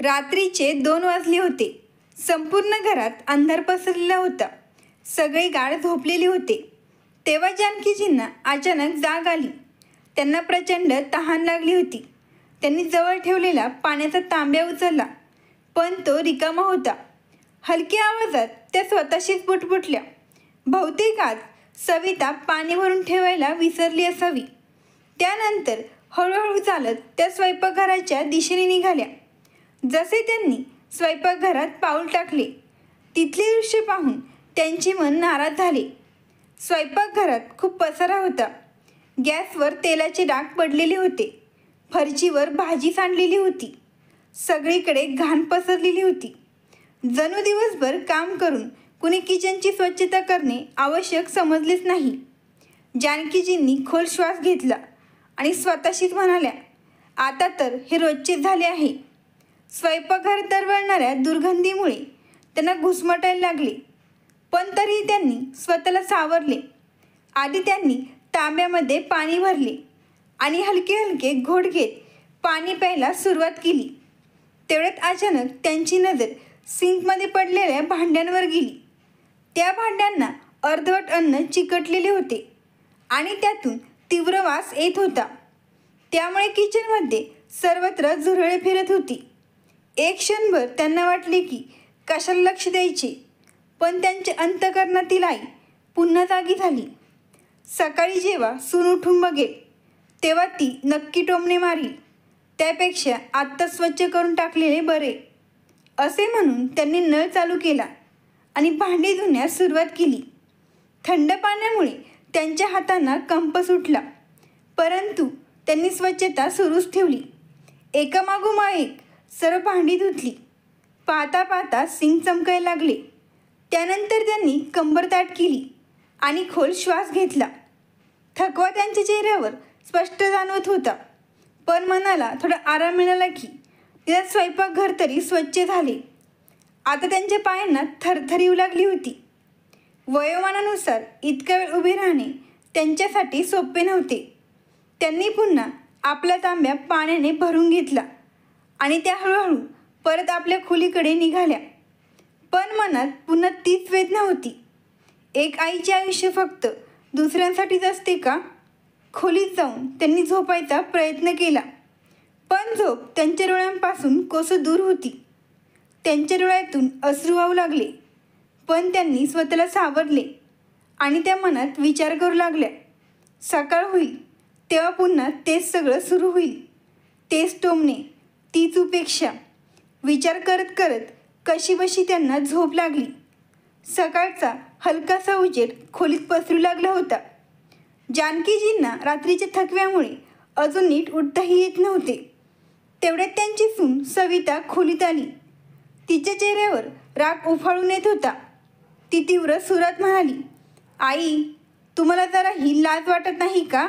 रात्रीचे 2 वाजले होते. संपूर्ण घरात अंधार पसरलेला होता. सगळे गाढ झोपलेले होते. तेव्हा जानकीजींना अचानक जाग आली. त्यांना प्रचंड तहान लागली होती. त्यांनी जवळ ठेवलेला पाण्याचा तांब्या उचलला, पण तो रिकामा होता. हलक्या आवाजात त्या स्वतःशीच पुटपुटल्या. बहुतेक आज सविता पाणी भरून ठेवायला विसरली असावी. त्यानंतर हळूहळू चालत त्या स्वयंपाकघराच्या दिशेने निघाल्या. जसे त्यांनी स्वयंपाकघरात पाऊल टाकले, तिथले दृश्य पाहून त्यांचे मन नाराज झाले. स्वयंपाकघरात खूप पसारा होता. गॅसवर तेलाचे डाग पडलेले होते. फरशीवर भाजी सांडलेली होती. सगळीकडे घाण पसरलेली होती. जणू दिवसभर काम करून कुणी किचनची स्वच्छता करणे आवश्यक समजलेच नाही. जानकीजींनी खोल श्वास घेतला आणि स्वतःशीच म्हणाल्या, आता तर हे रोजचेच झाले आहे. स्वयंपाकघर दरवळणाऱ्या दुर्गंधीमुळे त्यांना घुसमटायला लागले, पण तरीही त्यांनी स्वतःला सावरले. आधी त्यांनी तांब्यामध्ये पाणी भरले आणि हलके हलके घोट घेत पाणी प्यायला सुरुवात केली. तेवढ्यात अचानक त्यांची नजर सिंकमध्ये पडलेल्या भांड्यांवर गेली. त्या भांड्यांना अर्धवट अन्न चिकटलेले होते आणि त्यातून तीव्र वास येत होता. त्यामुळे किचनमध्ये सर्वत्र झुरळे फिरत होती. एक क्षणभर त्यांना वाटले की कशाला लक्ष द्यायचे, पण त्यांच्या अंतःकरणातील आई पुन्हा जागी झाली. सकाळी जेव्हा सून उठून बघेल तेव्हा ती नक्की टोमणे मारील. त्यापेक्षा आत्ता स्वच्छ करून टाकलेले बरे, असे म्हणून त्यांनी नळ चालू केला आणि भांडी धुण्यास सुरुवात केली. थंड पाण्यामुळे त्यांच्या हातांना कंप सुटला, परंतु त्यांनी स्वच्छता सुरूच ठेवली. एकामागोमाग एक सर्व भांडी धुतली. पाहता पाहता सिंक चमकायला लागले. त्यानंतर त्यांनी कंबर ताठ केली आणि खोल श्वास घेतला. थकवा त्यांच्या चेहऱ्यावर स्पष्ट जाणवत होता, पण मनाला थोडा आराम मिळाला की त्यात स्वयंपाकघर तरी स्वच्छ झाले. आता त्यांच्या पायांना थरथर येऊ लागली होती. वयोमानानुसार इतका वेळ उभे राहणे त्यांच्यासाठी सोपे नव्हते. त्यांनी पुन्हा आपला तांब्या पाण्याने भरून घेतला आणि त्या हळूहळू परत आपल्या खोलीकडे निघाल्या. पण मनात पुन्हा तीच वेदना होती. एक आईचे आयुष्य फक्त दुसऱ्यांसाठीच असते का? खोलीत जाऊन त्यांनी झोपायचा प्रयत्न केला, पण झोप त्यांच्या डोळ्यांपासून कोसं दूर होती. त्यांच्या डोळ्यातून अश्रू वाहू लागले, पण त्यांनी स्वतःला सावरले आणि त्या मनात विचार करू लागल्या, सकाळ होईल तेव्हा पुन्हा तेच सगळं सुरू होईल. तेच टोमणे, तीच उपेक्षा. विचार करत करत कशीबशी त्यांना झोप लागली. सकाळचा हलकासा उजेड खोलीत पसरू लागला होता. जानकीजींना रात्रीच्या थकव्यामुळे अजून नीट उठताही येत नव्हते. तेवढ्यात त्यांची सून सविता खोलीत आली. तिच्या चेहऱ्यावर राग उफाळून येत होता. ती तीव्र सुरात म्हणाली, आई, तुम्हाला जरा ही लाज वाटत नाही का?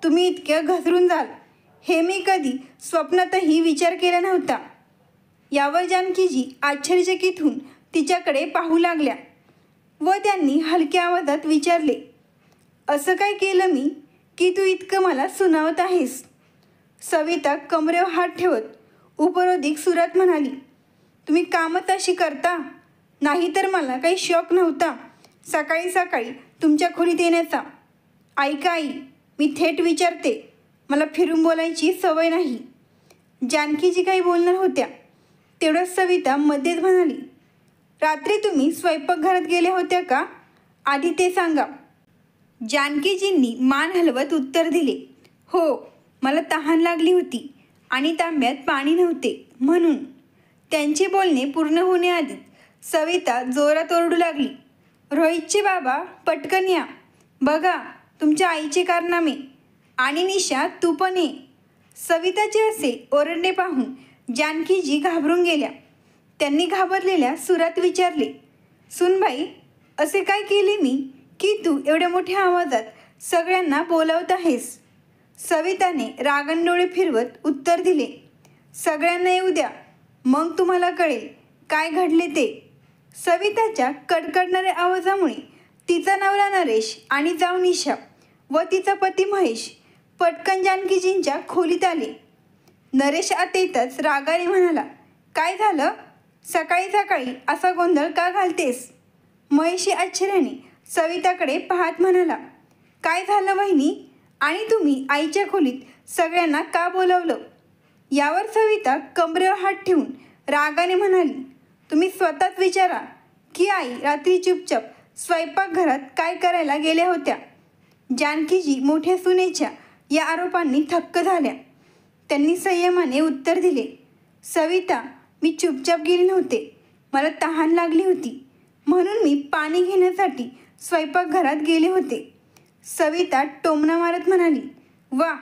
तुम्ही इतक्या घसरून जाल हे मी कधी स्वप्नातही विचार केला नव्हता. यावर जानकीजी आश्चर्यचकित होऊन तिच्याकडे पाहू लागल्या व त्यांनी हलक्या आवाजात विचारले, असं काय केलं मी की तू इतकं मला सुनावत आहेस? सविता कमरेवर हात ठेवत उपरोधिक सुरात म्हणाली, तुम्ही कामच अशी करता? नाहीतर मला काही शौक नव्हता सकाळी सकाळी तुमच्या खोलीत येण्याचा. ऐका आई, मी थेट विचारते, मला फिरून बोलायची सवय नाही. जानकीजी काही बोलणार होत्या तेवढ्याच सविता मध्येच म्हणाली, रात्री तुम्ही स्वयंपाकघरात गेल्या होत्या का? आधी ते सांगा. जानकीजींनी मान हलवत उत्तर दिले, हो, मला तहान लागली होती आणि तांब्यात पाणी नव्हते म्हणून. त्यांचे बोलणे पूर्ण होण्याआधी सविता जोरात ओरडू लागली, रोहितचे बाबा, पटकन या, बघा तुमच्या आईचे कारनामे, आणि निशा तू पण ये. सविताचे असे ओरडणे पाहून जानकीजी घाबरून गेल्या. त्यांनी घाबरलेल्या सुरात विचारले, सुनबाई, असे काय केले मी की तू एवढ्या मोठ्या आवाजात सगळ्यांना बोलावत आहेस? सविताने रागाने डोळे फिरवत उत्तर दिले, सगळ्यांना येऊ द्या, मग तुम्हाला कळेल काय घडले ते. सविताच्या कडकडणाऱ्या आवाजामुळे तिचा नवरा नरेश आणि जाऊ निशा व तिचा पती महेश पटकन जानकीजींच्या खोलीत आले. नरेश आत येताच रागाने म्हणाला, काय झालं? सकाळी सकाळी असा गोंधळ का घालतेस? महेश आश्चर्याने सविताकडे पाहत म्हणाला. काय झालं वहिनी? आणि तुम्ही आईच्या खोलीत सगळ्यांना का बोलवलं? यावर सविता कमरेवर हात ठेवून रागाने म्हणाली. तुम्ही स्वतःच विचारा की आई रात्री चुपचाप स्वयंपाकघरात काय करायला गेल्या होत्या. जानकीजी मोठ्या सुनेच्या या आरोपांनी थक्क झाल्या. त्यांनी संयमाने उत्तर दिले. सविता, मी चुपचाप गेले नव्हते. मला तहान लागली होती म्हणून मी पाणी घेण्यासाठी स्वयंपाकघरात गेले होते. सविता टोमणा मारत म्हणाली. वा,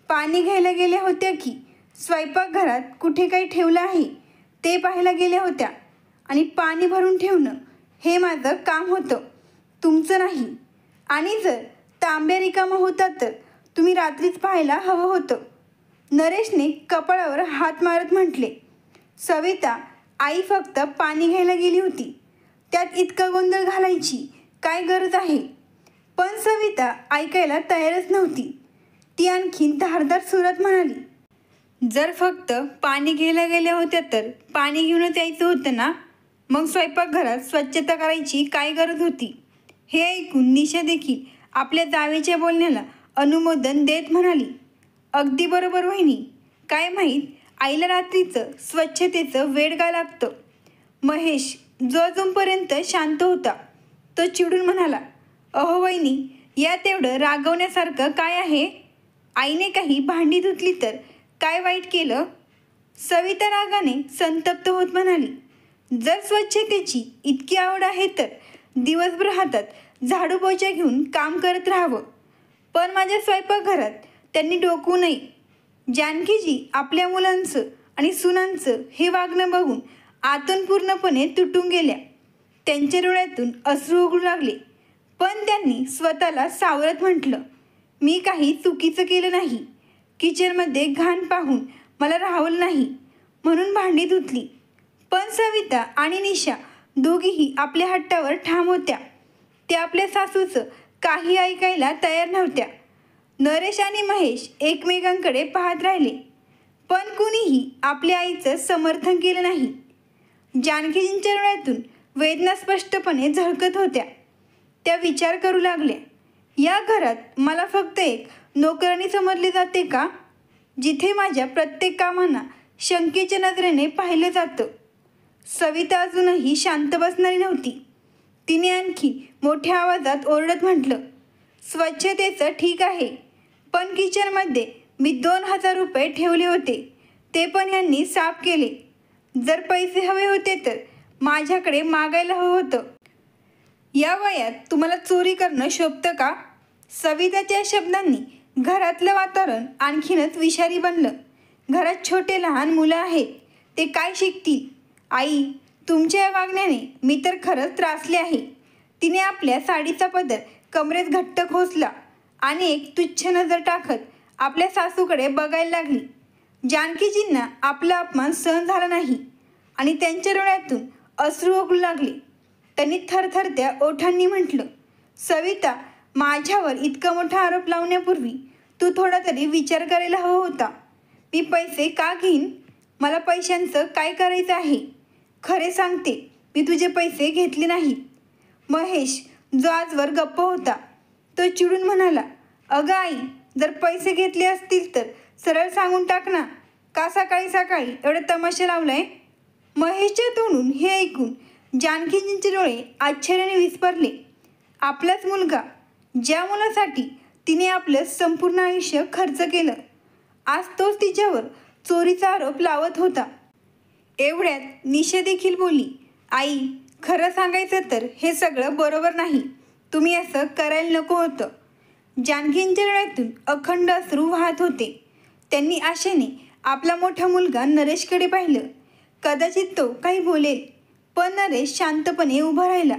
पाणी घ्यायला गेल्या होत्या की स्वयंपाकघरात कुठे काही ठेवलं आहे ते पाहायला गेल्या होत्या? आणि पाणी भरून ठेवणं हे माझं काम होतं, तुमचं नाही. आणि जर तांब्या रिकामा होता तर तुम्ही रात्रीच पाहायला हवं होतं. नरेशने कपाळावर हात मारत म्हटले. सविता, आई फक्त पाणी घ्यायला गेली होती, त्यात इतका गोंधळ घालायची काय गरज आहे? पण सविता ऐकायला तयारच नव्हती. ती आणखीन धारदार सुरात म्हणाली. जर फक्त पाणी घ्यायला गेल्या होत्या तर पाणी घेऊनच यायचं होतं ना, मग स्वयंपाकघरात स्वच्छता करायची काय गरज होती? हे ऐकून निशा देखील आपल्या जावेच्या बोलण्याला अनुमोदन देत म्हणाली. अगदी बरोबर वहिनी, काय माहीत आईला रात्रीचं स्वच्छतेचं वेड का लागतं. महेश जो अजूनपर्यंत शांत होता तो चिडून म्हणाला. अहो वहिनी, यात एवढं रागवण्यासारखं काय आहे? आईने काही भांडी धुतली तर काय वाईट केलं? सविता रागाने संतप्त होत म्हणाली. जर स्वच्छतेची इतकी आवड आहे तर दिवसभर हातात झाडू पोछा घेऊन काम करत राहावं, पण माझ्या स्वयंपाकघरात त्यांनी डोकवू नये. जानकीजी आपल्या मुलांचं आणि सुनांचं हे वागणं बघून आतून पूर्णपणे तुटून गेल्या. त्यांच्या डोळ्यातून अश्रू ओघळू लागले. पण त्यांनी स्वतःला सावरत म्हटलं. मी काही चुकीचं केलं नाही. किचनमध्ये घाण पाहून मला राहावलं नाही म्हणून भांडी धुतली. पण सविता आणि निशा दोघीही आपल्या हट्टावर ठाम होत्या. त्या आपल्या सासूचं काही ऐकायला तयार नव्हत्या. नरेश आणि महेश एकमेकांकडे पाहत राहिले, पण कुणीही आपल्या आईचं समर्थन केलं नाही. जानकीजींच्या डोळ्यातून वेदना स्पष्टपणे झळकत होत्या. त्या विचार करू लागल्या. या घरात मला फक्त एक नोकरानी समजले जाते का, जिथे माझ्या प्रत्येक कामांना शंकेच्या नजरेने पाहिलं जातं? सविता अजूनही शांत बसणारी नव्हती. तिने आणखी मोठ्या आवाजात ओरडत म्हटलं. स्वच्छतेचं ठीक आहे, पण किचनमध्ये मी 2,000 रुपये ठेवले होते, ते पण यांनी साफ केले. जर पैसे हवे होते तर माझ्याकडे मागायला हवं होतं. या वयात तुम्हाला चोरी करणं शोभतं का? सविताच्या शब्दांनी घरातलं वातावरण आणखीनच विषारी बनलं. घरात छोटे लहान मुलं आहेत, ते काय शिकतील? आई, तुमच्या या वागण्याने मी तर खरंच त्रासले आहे. तिने आपल्या साडीचा पदर कमरेत घट्ट खोचला आणि एक तुच्छ नजर टाकत आपल्या सासूकडे बघायला लागली. जानकीजींना आपला अपमान सहन झाला नाही आणि त्यांच्या डोळ्यातून अश्रू ओघळू लागले. त्यांनी थरथरत्या ओठांनी म्हटलं. सविता, माझ्यावर इतका मोठा आरोप लावण्यापूर्वी तू थोडा तरी विचार करायला हवा होता. मी पैसे का घेईन? मला पैशांचं काय करायचं आहे? खरे सांगते, मी तुझे पैसे घेतले नाहीत. महेश, जो आजवर गप्प होता, तो चिडून म्हणाला. अगं आई, जर पैसे घेतले असतील तर सरळ सांगून टाक ना, का सकाळी सकाळी एवढे तमाशे लावलाय? महेशच्या तोंडून हे ऐकून जानकीजींचे डोळे आश्चर्याने विस्फारले. आपलाच मुलगा, ज्या मुलासाठी तिने आपलं संपूर्ण आयुष्य खर्च केलं, आज तोच तिच्यावर चोरीचा आरोप लावत होता. एवढ्यात निशा देखील बोलली. आई, खरं सांगायचं तर हे सगळं बरोबर नाही. तुम्ही असं करायला नको होतं. जानकींच्या डोळ्यातून अखंड अश्रू वाहत होते. त्यांनी आशेने आपला मोठा मुलगा नरेशकडे पाहिलं. कदाचित तो काही बोलेल, पण नरेश शांतपणे उभा राहिला.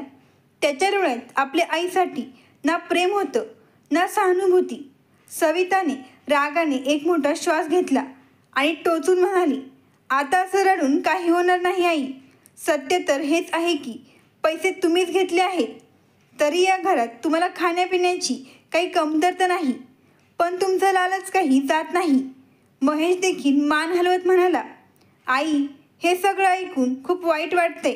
त्याच्या डोळ्यात आपल्या आईसाठी ना प्रेम होतं ना सहानुभूती. सविताने रागाने एक मोठा श्वास घेतला आणि टोचून म्हणाली. आता असं रडून काही होणार नाही आई. सत्य तर हेच आहे की पैसे तुम्हीच घेतले आहेत. तरी या घरात तुम्हाला खाण्यापिण्याची काही कमतरता नाही, पण तुमचं लालच काही जात नाही. महेश देखील मान हलवत म्हणाला. आई, हे सगळं ऐकून खूप वाईट वाटतंय.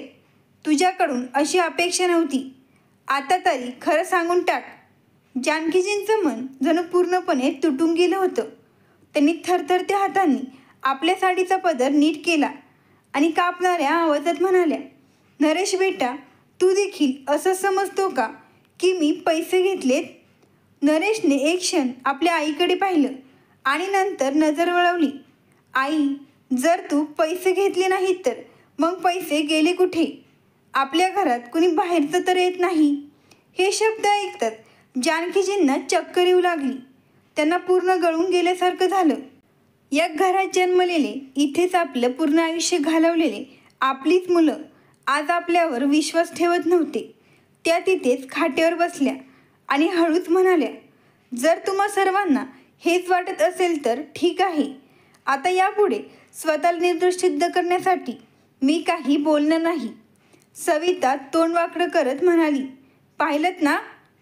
तुझ्याकडून अशी अपेक्षा नव्हती. आता तरी खरं सांगून टाक. जानकीजींचं मन जणू पूर्णपणे तुटून गेलं होतं. त्यांनी थरथरत्या हातांनी आपल्या साडीचा पदर नीट केला आणि कापणाऱ्या आवाजात म्हणाल्या, नरेश बेटा, तू देखील असं समजतो का की मी पैसे घेतलेत? नरेशने एक क्षण आपल्या आईकडे पाहिलं आणि नंतर नजर वळवली. आई, जर तू पैसे घेतले नाहीत तर मग पैसे गेले कुठे? आपल्या घरात कुणी बाहेरचं तर येत नाही. हे शब्द ऐकतात जानकीजींना चक्कर येऊ लागली. त्यांना पूर्ण गळून गेल्यासारखं झालं. या घरात जन्मलेले, इथेच आपलं पूर्ण आयुष्य घालवलेले आपलीच मुलं आज आपल्यावर विश्वास ठेवत नव्हते. त्या तिथेच खाटेवर बसल्या आणि हळूच म्हणाल्या, जर तुम्हा सर्वांना हेच वाटत असेल तर ठीक आहे. आता यापुढे स्वतःला निर्दोष सिद्ध करण्यासाठी मी काही बोलणार नाही. सविता तोंड वाकडं करत म्हणाली, पाहिलंत ना,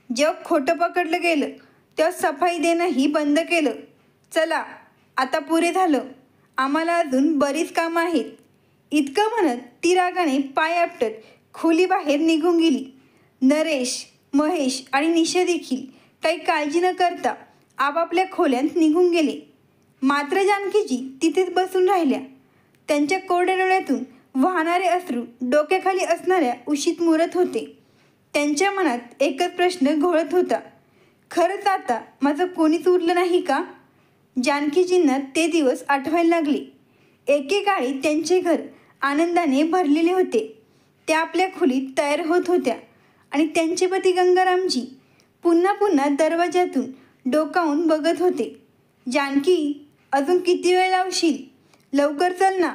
जेव्हा खोटं पकडलं गेलं तेव्हा सफाई देणंही बंद केलं. चला, आता पुरे झालं. आम्हाला अजून बरीच कामं आहेत. इतकं म्हणत ती रागाने पाय आपटत खोलीबाहेर निघून गेली. नरेश, महेश आणि निशा देखील काही काळजी न करता आपापल्या खोल्यांत निघून गेले. मात्र जानकीजी तिथेच बसून राहिल्या. त्यांच्या कोरड्या डोळ्यातून वाहणारे अश्रू डोक्याखाली असणाऱ्या उशीत मुरत होते. त्यांच्या मनात एकच प्रश्न घोळत होता, खरंच आता माझं कोणीच उरलं नाही का? जानकीजींना ते दिवस आठवायला लागले. एकेकाळी त्यांचे घर आनंदाने भरलेले होते. त्या आपल्या खोलीत तयार होत होत्या आणि त्यांचे पती गंगारामजी पुन्हा पुन्हा दरवाजातून डोकावून बघत होते. जानकी, अजून किती वेळ लावशील? लवकर चल ना,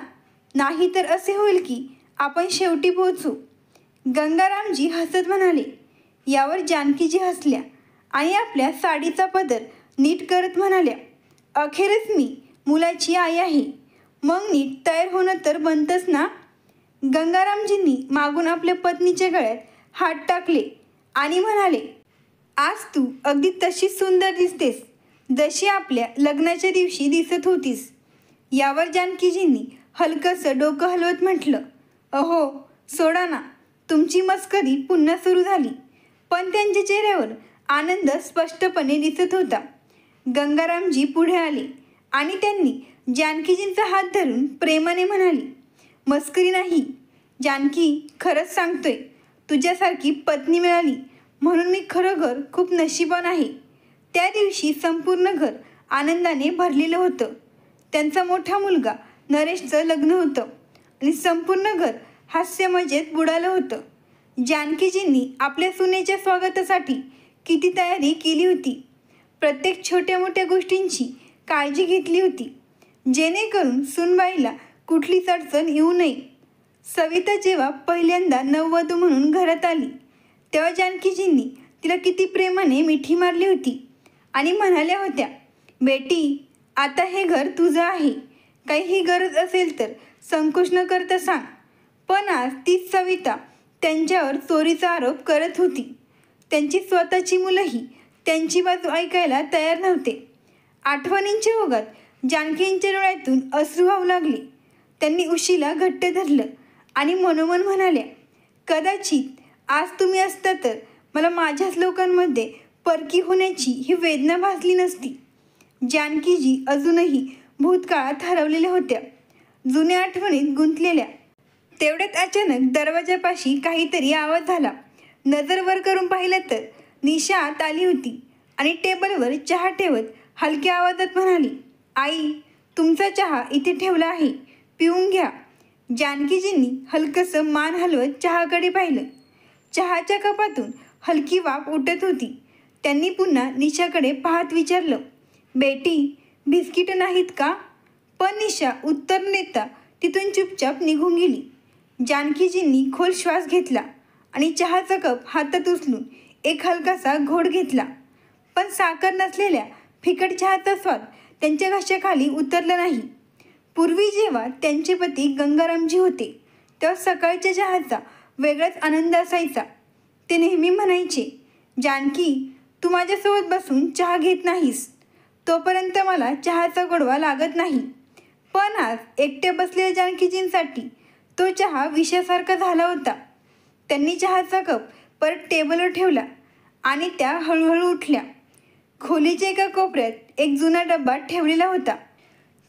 नाही तर असे होईल की आपण शेवटी पोहोचू. गंगारामजी हसत म्हणाले. यावर जानकीजी हसल्या आणि आपल्या साडीचा पदर नीट करत म्हणाल्या, अखेरच मी मुलाची आई आहे. मग नीट तयार होणं तर बनतंच ना. गंगारामजींनी मागून आपल्या पत्नीच्या गळ्यात हात टाकले आणि म्हणाले, आज तू अगदी तशीच सुंदर दिसतेस जशी आपल्या लग्नाच्या दिवशी दिसत होतीस. यावर जानकीजींनी हलकंसं डोकं हलवत म्हटलं, अहो सोडा ना. तुमची मस्करी पुन्हा सुरू झाली. पण त्यांच्या चेहऱ्यावर आनंद स्पष्टपणे दिसत होता. गंगारामजी पुढे आले आणि त्यांनी जानकीजींचा हात धरून प्रेमाने म्हणाली, मस्करी नाही जानकी, खरंच सांगतोय, तुझ्यासारखी पत्नी मिळाली म्हणून मी खरोखर खूप नशिबान आहे. त्या दिवशी संपूर्ण घर आनंदाने भरलेलं होतं. त्यांचा मोठा मुलगा नरेशचं लग्न होतं आणि संपूर्ण घर हास्यमजेत बुडालं होतं. जानकीजींनी आपल्या सुनेच्या स्वागतासाठी किती तयारी केली होती. प्रत्येक छोट्या मोठ्या गोष्टींची काळजी घेतली होती, जेणेकरून सूनबाईला कुठलीच अडचण येऊ नये. सविता जेव्हा पहिल्यांदा नववधू म्हणून घरात आली तेव्हा जानकीजींनी तिला किती प्रेमाने मिठी मारली होती आणि म्हणाल्या होत्या, बेटी, आता हे घर तुझं आहे. काहीही गरज असेल तर संकोच न करता सांग. पण आज तीच सविता त्यांच्यावर चोरीचा आरोप करत होती. त्यांची स्वतःची मुलंही त्यांची बाजू ऐकायला तयार नव्हते. आठवणींच्या ओघात जानकींच्या डोळ्यातून अश्रू वाहू लागले. त्यांनी उशीला घट्ट धरलं आणि मनोमन म्हणाल्या, कदाचित आज तुम्ही असता तर मला माझ्याच लोकांमध्ये परकी होण्याची ही वेदना भासली नसती. जानकीजी अजूनही भूतकाळात हरवलेल्या होत्या, जुन्या आठवणीत गुंतलेल्या. तेवढ्यात अचानक दरवाजापाशी काहीतरी आवाज झाला. नजर वर करून पाहिलं तर निशा आत आली होती आणि टेबलवर चहा ठेवत हलक्या आवाजात म्हणाली, आई, तुमचा चहा इथे ठेवला आहे, पिऊन घ्या. जानकीजींनी हलकंसं मान हलवत चहाकडे पाहिलं. चहाच्या कपातून हलकी वाफ उठत होती. त्यांनी पुन्हा निशाकडे पाहत विचारलं, बेटी, बिस्किटं नाहीत का? पण निशा उत्तर न देता तिथून चुपचाप निघून गेली. जानकीजींनी खोल श्वास घेतला आणि चहाचा कप हातात उचलून एक हलकासा घोट घेतला. पण साखर नसलेल्या फिकट चहाचा स्वाद त्यांच्या घशाखाली उतरला नाही. पूर्वी जेव्हा त्यांचे पती गंगारामजी होते तेव्हा सकाळच्या चहाचा वेगळाच आनंद असायचा. ते नेहमी म्हणायचे, जानकी, तू माझ्यासोबत बसून चहा घेत नाहीस तोपर्यंत मला चहाचा गोडवा लागत नाही. पण आज एकट्या बसलेल्या जानकीजींसाठी तो चहा विषासारखा झाला होता. त्यांनी चहाचा कप परत टेबलवर ठेवला आणि त्या हळूहळू उठल्या. खोलीच्या एका कोपऱ्यात एक जुना डबा ठेवलेला होता.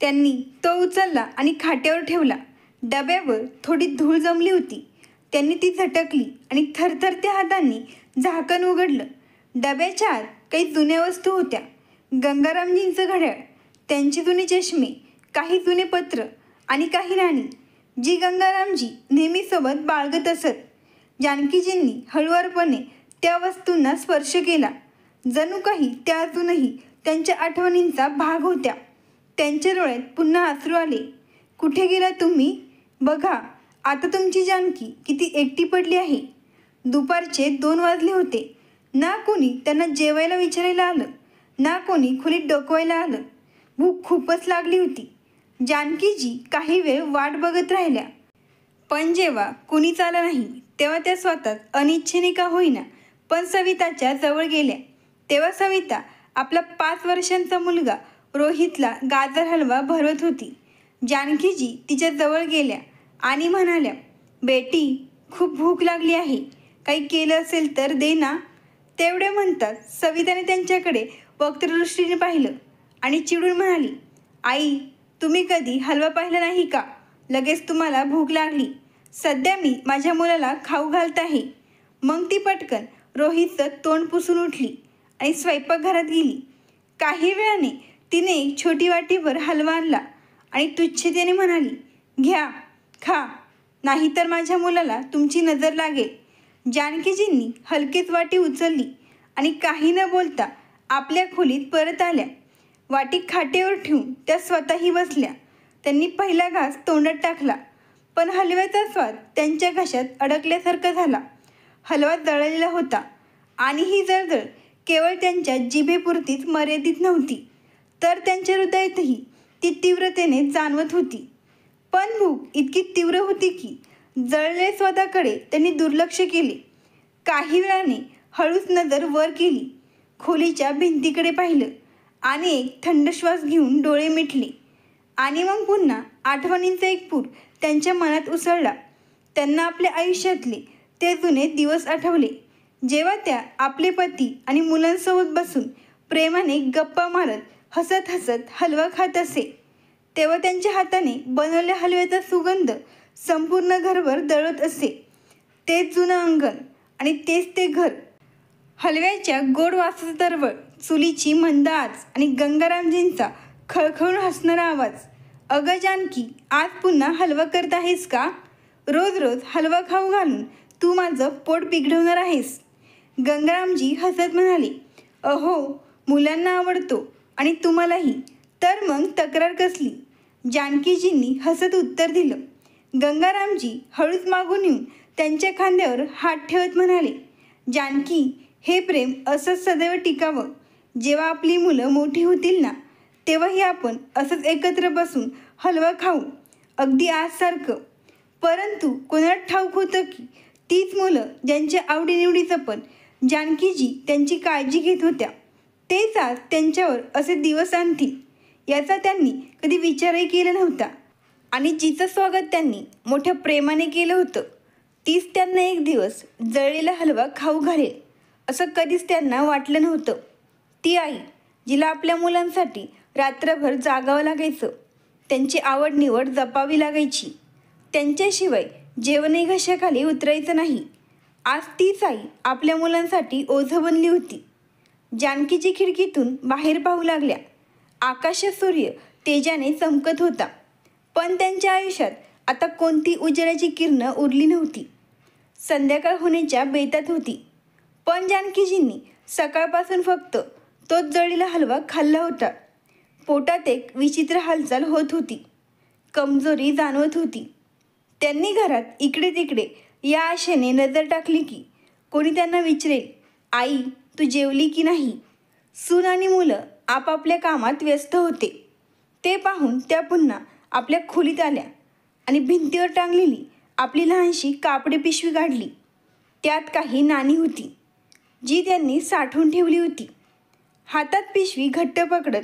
त्यांनी तो उचलला आणि खाट्यावर ठेवला. डब्यावर थोडी धूळ जमली होती. त्यांनी ती झटकली आणि थरथरत्या हातांनी झाकण उघडलं. डब्याच्या आत काही जुन्या वस्तू होत्या. गंगारामजींचं घड्याळ, त्यांचे जुने चष्मे, काही जुने पत्र आणि काही नाणी, जी गंगारामजी नेहमी सोबत बाळगत असत. जानकीजींनी हळुवारपणे त्या वस्तूंना स्पर्श केला. जणू काही त्या अजूनही त्यांच्या आठवणींचा भाग होत्या. त्यांच्या डोळ्यात पुन्हा अश्रू आले. कुठे गेला तुम्ही? बघा आता तुमची जानकी किती एकटी पडली आहे. दुपारचे 2 वाजले होते. ना कोणी त्यांना जेवायला विचारायला आलं, ना कोणी खोलीत डोकवायला आलं. भूक खूपच लागली होती. जानकीजी काही वेळ वाट बघत राहिल्या. पण जेव्हा कुणीच आलं नाही तेव्हा त्या स्वतःच अनिच्छेने का होईना पण सविताच्या जवळ गेल्या. तेव्हा सविता आपला 5 वर्षांचा मुलगा रोहितला गाजर हलवा भरवत होती. जानकीजी तिच्या जवळ गेल्या आणि म्हणाल्या, बेटी खूप भूक लागली आहे, काही केलं असेल तर दे ना. तेवढे म्हणतात सविताने त्यांच्याकडे वक्तदृष्टीने पाहिलं आणि चिडून म्हणाली, आई तुम्ही कधी हलवा पाहिला नाही का? लगेच तुम्हाला भूक लागली. सध्या मी माझ्या मुलाला खाऊ घालत आहे. मग ती पटकन रोहितचं तोंड पुसून उठली आणि स्वयंपाकघरात गेली. काही वेळाने तिने एक छोटी वाटीभर हलवा आणला आणि तुच्छतेने म्हणाली, घ्या खा, नाहीतर माझ्या मुलाला तुमची नजर लागेल. जानकीजींनी हलकेच वाटी उचलली आणि काही न बोलता आपल्या खोलीत परत आल्या. वाटी खाटेवर ठेवून त्या स्वतःही बसल्या. त्यांनी पहिला घास तोंडात टाकला, पण हलव्याचा स्वाद त्यांच्या घशात अडकल्यासारखा झाला. हलवा जळलेला होता आणि ही जळजळ केवळ त्यांच्या जिभेपुरतीच मर्यादित नव्हती, तर त्यांच्या हृदयातही ती तीव्रतेने जाणवत होती. पण भूक इतकी तीव्र होती की जळलेल्या स्वादाकडे त्यांनी दुर्लक्ष केले. काही वेळाने हळूच नजर वर केली, खोलीच्या भिंतीकडे पाहिलं आणि एक थंड श्वास घेऊन डोळे मिटले. आणि मग पुन्हा आठवणींचा एक पूर त्यांच्या मनात उसळला. त्यांना आपल्या आयुष्यातले ते जुने दिवस आठवले, जेव्हा त्या आपले पती आणि मुलांसोबत बसून प्रेमाने गप्पा मारत हसत हसत हलवा खात असे. तेव्हा त्यांच्या हाताने बनवलेल्या हलव्याचा सुगंध संपूर्ण घरभर दळत असे. तेच जुनं अंगण आणि तेच ते घर, हलव्याच्या गोड वासाचा दरवळ, चुलीची मंद आच आणि गंगारामजींचा खळखळून हसणारा आवाज. अगं जानकी, आज पुन्हा हलवा करत आहेस का? रोज रोज हलवा खाऊ घालून तू माझं पोट बिघडवणार आहेस. गंगारामजी हसत म्हणाले, अहो मुलांना आवडतो आणि तुम्हालाही, तर मग तक्रार कसली? जानकीजींनी हसत उत्तर दिलं. गंगारामजी हळूच मागून येऊन त्यांच्या खांद्यावर हात ठेवत म्हणाले, जानकी हे प्रेम असंच सदैव टिकावं. जेव्हा आपली मुलं मोठी होतील ना तेव्हाही आपण असंच एकत्र बसून हलवा खाऊ, अगदी आजसारखं. परंतु कोणाला ठाऊक होतं की तीच मुलं ज्यांच्या आवडीनिवडीचं पण जानकीजी त्यांची काळजी घेत होत्या, तेच आज त्यांच्यावर असे दिवस आणतील याचा त्यांनी कधी विचारही केला नव्हता. आणि जिचं स्वागत त्यांनी मोठ्या प्रेमाने केलं होतं तीच त्यांना एक दिवस जळलेला हलवा खाऊ घालेल असं कधीच त्यांना वाटलं नव्हतं. ती आई जिला आपल्या मुलांसाठी रात्रभर जागावं लागायचं, त्यांची आवड निवड जपावी लागायची, त्यांच्याशिवाय जेवणही घशाखाली उतरायचं नाही, आज तीच आई आपल्या मुलांसाठी ओझं बनली होती. जानकीची खिडकीतून बाहेर पाहू लागल्या. आकाशात सूर्य तेजाने चमकत होता, पण त्यांच्या आयुष्यात आता कोणती उजेडाची किरणं उरली नव्हती. संध्याकाळ होण्याच्या बेतात होती. पण जानकीजींनी सकाळपासून फक्त तोच जळलेला हलवा खाल्ला होता. पोटात एक विचित्र हालचाल होत होती, कमजोरी जाणवत होती. त्यांनी घरात इकडे तिकडे या आशेने नजर टाकली की कोणी त्यांना विचारेल, आई तू जेवली की नाही? सून आणि मुलं आपापल्या कामात व्यस्त होते. ते पाहून त्या पुन्हा आपल्या खोलीत आल्या आणि भिंतीवर टांगलेली आपली लहानशी कापडी पिशवी काढली. त्यात काही नाणी होती जी त्यांनी साठवून ठेवली होती. हातात पिशवी घट्ट पकडत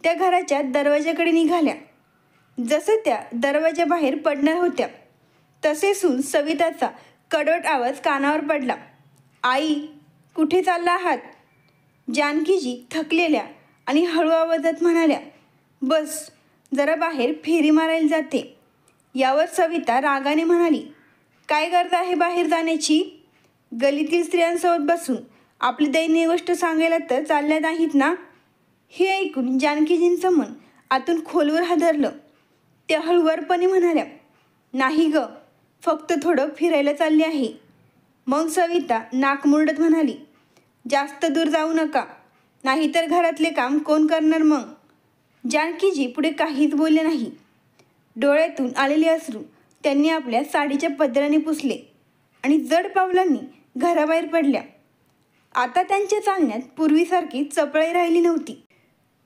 त्या घराच्या दरवाजाकडे निघाल्या. जसं त्या दरवाजाबाहेर पडणार होत्या तसे सून सविताचा कडवट आवाज कानावर पडला. आई, कुठे चालला आहात? जानकीजी थकलेल्या आणि हळू आवाजात म्हणाल्या, बस, जरा बाहेर फेरी मारायला जाते. यावर सविता रागाने म्हणाली, काय गरज आहे बाहेर जाण्याची? गलीतील स्त्रियांसोबत बसून आपली दयनीय गोष्ट सांगायला तर चालल्या नाहीत ना? हे ऐकून जानकीजींचं मन आतून खोलवर हादरलं. त्या हळुवारपणे म्हणाल्या, नाही ग, फक्त थोडं फिरायला चालले आहे. मग सविता नाक मुरडत म्हणाली, जास्त दूर जाऊ नका, नाहीतर घरातले काम कोण करणार मग? जानकीजी पुढे काहीच बोलले नाही. डोळ्यातून आलेले अश्रू त्यांनी आपल्या साडीच्या पदराने पुसले आणि जड पावलांनी घराबाहेर पडल्या. आता त्यांच्या चालण्यात पूर्वीसारखी चपळाई राहिली नव्हती.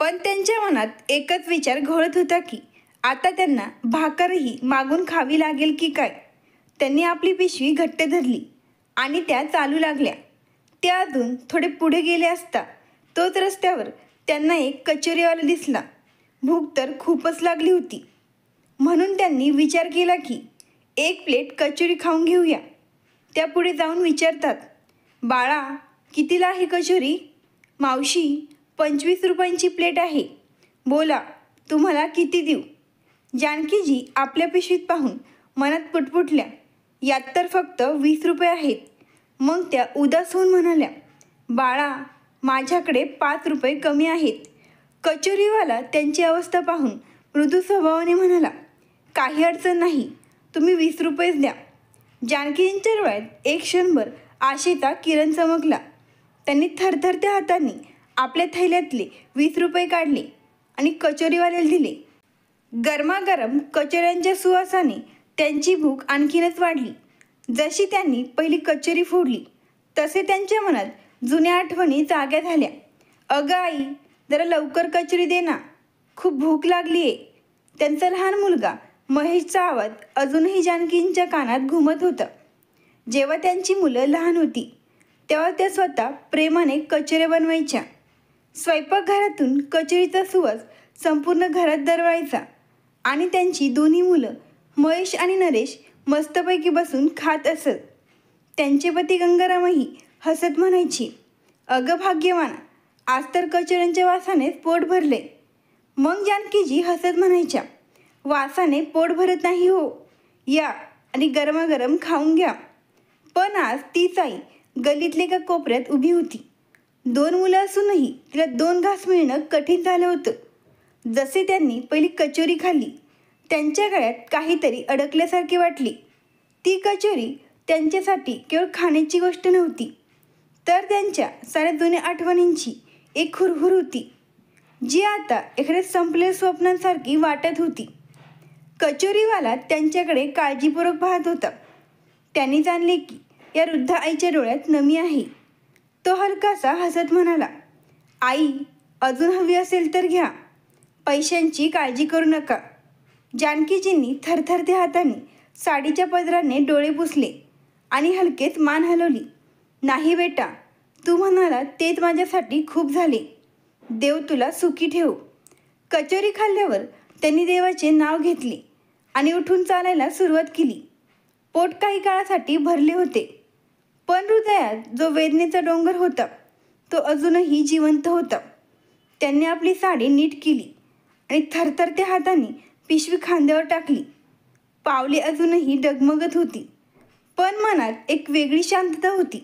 पण त्यांच्या मनात एकच विचार घोळत होता की आता त्यांना भाकरही मागून खावी लागेल की काय. त्यांनी आपली पिशवी घट्ट धरली आणि त्या चालू लागल्या. त्या अजून थोडे पुढे गेले असता तोच रस्त्यावर त्यांना एक कचोरीवाला दिसला. भूक तर खूपच लागली होती, म्हणून त्यांनी विचार केला की एक प्लेट कचोरी खाऊन घेऊया. त्या पुढे जाऊन विचारतात, बाळा, कितीला आहे कचोरी? मावशी, 25 रुपयांची प्लेट आहे. बोला, तुम्हाला किती देऊ? जानकीजी आपल्या पिशवीत पाहून मनात पुटपुटल्या, यात तर फक्त 20 रुपये आहेत. मग त्या उदास होऊन म्हणाल्या, बाळा, माझ्याकडे 5 रुपये कमी आहेत. कचोरीवाला त्यांची अवस्था पाहून मृदू स्वभावाने म्हणाला, काही अडचण नाही, तुम्ही 20 रुपयेच द्या. जानकीजींच्या डोळ्यात एक क्षणभर आशेचा किरण चमकला. त्यांनी थरथरत्या हातांनी आपल्या थैल्यातले 20 रुपये काढले आणि कचोरीवाल्याला दिले. गरमागरम कचोऱ्यांच्या सुवासाने त्यांची भूक आणखीनच वाढली. जशी त्यांनी पहिली कचोरी फोडली तसे त्यांच्या मनात जुन्या आठवणी जाग्या झाल्या. अगं आई, जरा लवकर कचोरी दे ना, खूप भूक लागली आहे. त्यांचा लहान मुलगा महेशचा आवाज अजूनही जानकींच्या कानात घुमत होता. जेव्हा त्यांची मुलं लहान होती तेव्हा त्या स्वतः प्रेमाने कचोऱ्या बनवायच्या. स्वयंपाकघरातून कचोरीचा सुवास संपूर्ण घरात दरवळायचा आणि त्यांची दोन्ही मुलं महेश आणि नरेश मस्तपैकी बसून खात असत. त्यांचे पती गंगारामही हसत म्हणायची, अगं भाग्यवाना, आज तर कचोऱ्यांच्या वासानेच पोट भरले. मग जानकीजी हसत म्हणायच्या, वासाने पोट भरत नाही हो, या आणि गरमागरम खाऊन घ्या. पण आज तीच आई गलीतल्या एका कोपऱ्यात उभी होती. 2 मुलं असूनही तिला 2 घास मिळणं कठीण झालं होतं. जसे त्यांनी पहिली कचोरी खाल्ली त्यांच्या गळ्यात काहीतरी अडकल्यासारखे वाटले. ती कचोरी त्यांच्यासाठी केवळ खाण्याची गोष्ट नव्हती, तर त्यांच्या साऱ्या जुन्या आठवणींची एक हुरहुर होती, जी आता एखाद्या संपलेल्या स्वप्नांसारखी वाटत होती. कचोरीवाला त्यांच्याकडे काळजीपूर्वक पाहत होता. त्यांनी जाणले की या वृद्ध आईच्या डोळ्यात नमी आहे. तो हलकासा हसत म्हणाला, आई, अजून हवी असेल तर घ्या, पैशांची काळजी करू नका. जानकीजींनी थरथरत्या हातांनी साडीच्या पदराने डोळे पुसले आणि हलकेच मान हलवली. नाही बेटा, तू म्हणाला तेच माझ्यासाठी खूप झाले. देव तुला सुखी ठेवो. कचोरी खाल्ल्यावर त्यांनी देवाचे नाव घेतले आणि उठून चालायला सुरुवात केली. पोट काही काळासाठी भरले होते, पण हृदयात जो वेदनेचा डोंगर होता तो अजूनही जिवंत होता. त्यांनी आपली साडी नीट केली आणि थरथरत्या हातांनी पिशवी खांद्यावर टाकली. पावले अजूनही डगमगत होती, पण मनात एक वेगळी शांतता होती.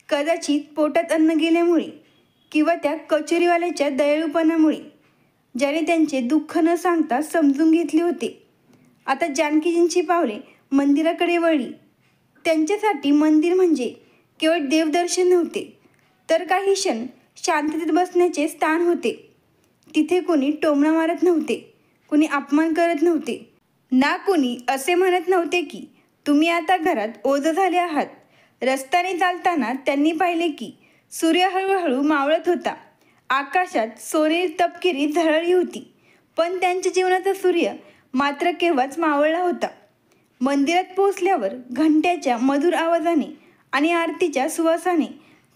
कदाचित पोटात अन्न गेल्यामुळे किंवा त्या कचोरीवाल्याच्या दयाळूपणामुळे, ज्याने त्यांचे दुःख न सांगता समजून घेतले होते. आता जानकीजींची पावले मंदिराकडे वळली. त्यांच्यासाठी मंदिर म्हणजे केवळ देवदर्शन नव्हते, तर काही क्षण शांततेत बसण्याचे स्थान होते. तिथे कोणी टोमणा मारत नव्हते, कोणी अपमान करत नव्हते, ना कोणी असे म्हणत नव्हते की तुम्ही आता घरात ओझं झाले आहात. रस्त्याने चालताना त्यांनी पाहिले की सूर्य हळूहळू मावळत होता. आकाशात सोनेरी तपकिरी झळाळी होती, पण त्यांच्या जीवनाचा सूर्य मात्र केव्हाच मावळला होता. मंदिरात पोहोचल्यावर घंट्याच्या मधुर आवाजाने आणि आरतीच्या सुवासाने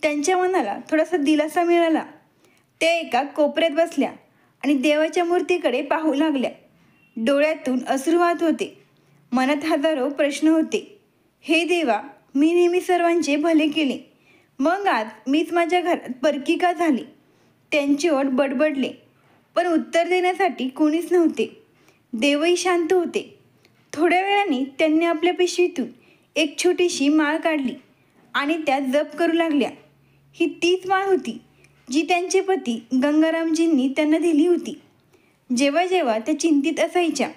त्यांच्या मनाला थोडासा दिलासा मिळाला. त्या एका कोपऱ्यात बसल्या आणि देवाच्या मूर्तीकडे पाहू लागल्या. डोळ्यातून अश्रू वाहत होते. मनात हजारो प्रश्न होते. हे देवा, मी नेहमी सर्वांचे भले केले, मग आज मीच माझ्या घरात परकी का झाले? त्यांची ओठ बडबडले, पण उत्तर देण्यासाठी कोणीच नव्हते. देवही शांत होते. थोड्या वेळाने त्यांनी आपल्या पिशवीतून एक छोटीशी माळ काढली आणि त्यात जप करू लागल्या. ही तीच माळ होती जी त्यांचे पती गंगारामजींनी त्यांना दिली होती. जेव्हा जेव्हा त्या चिंतित असायच्या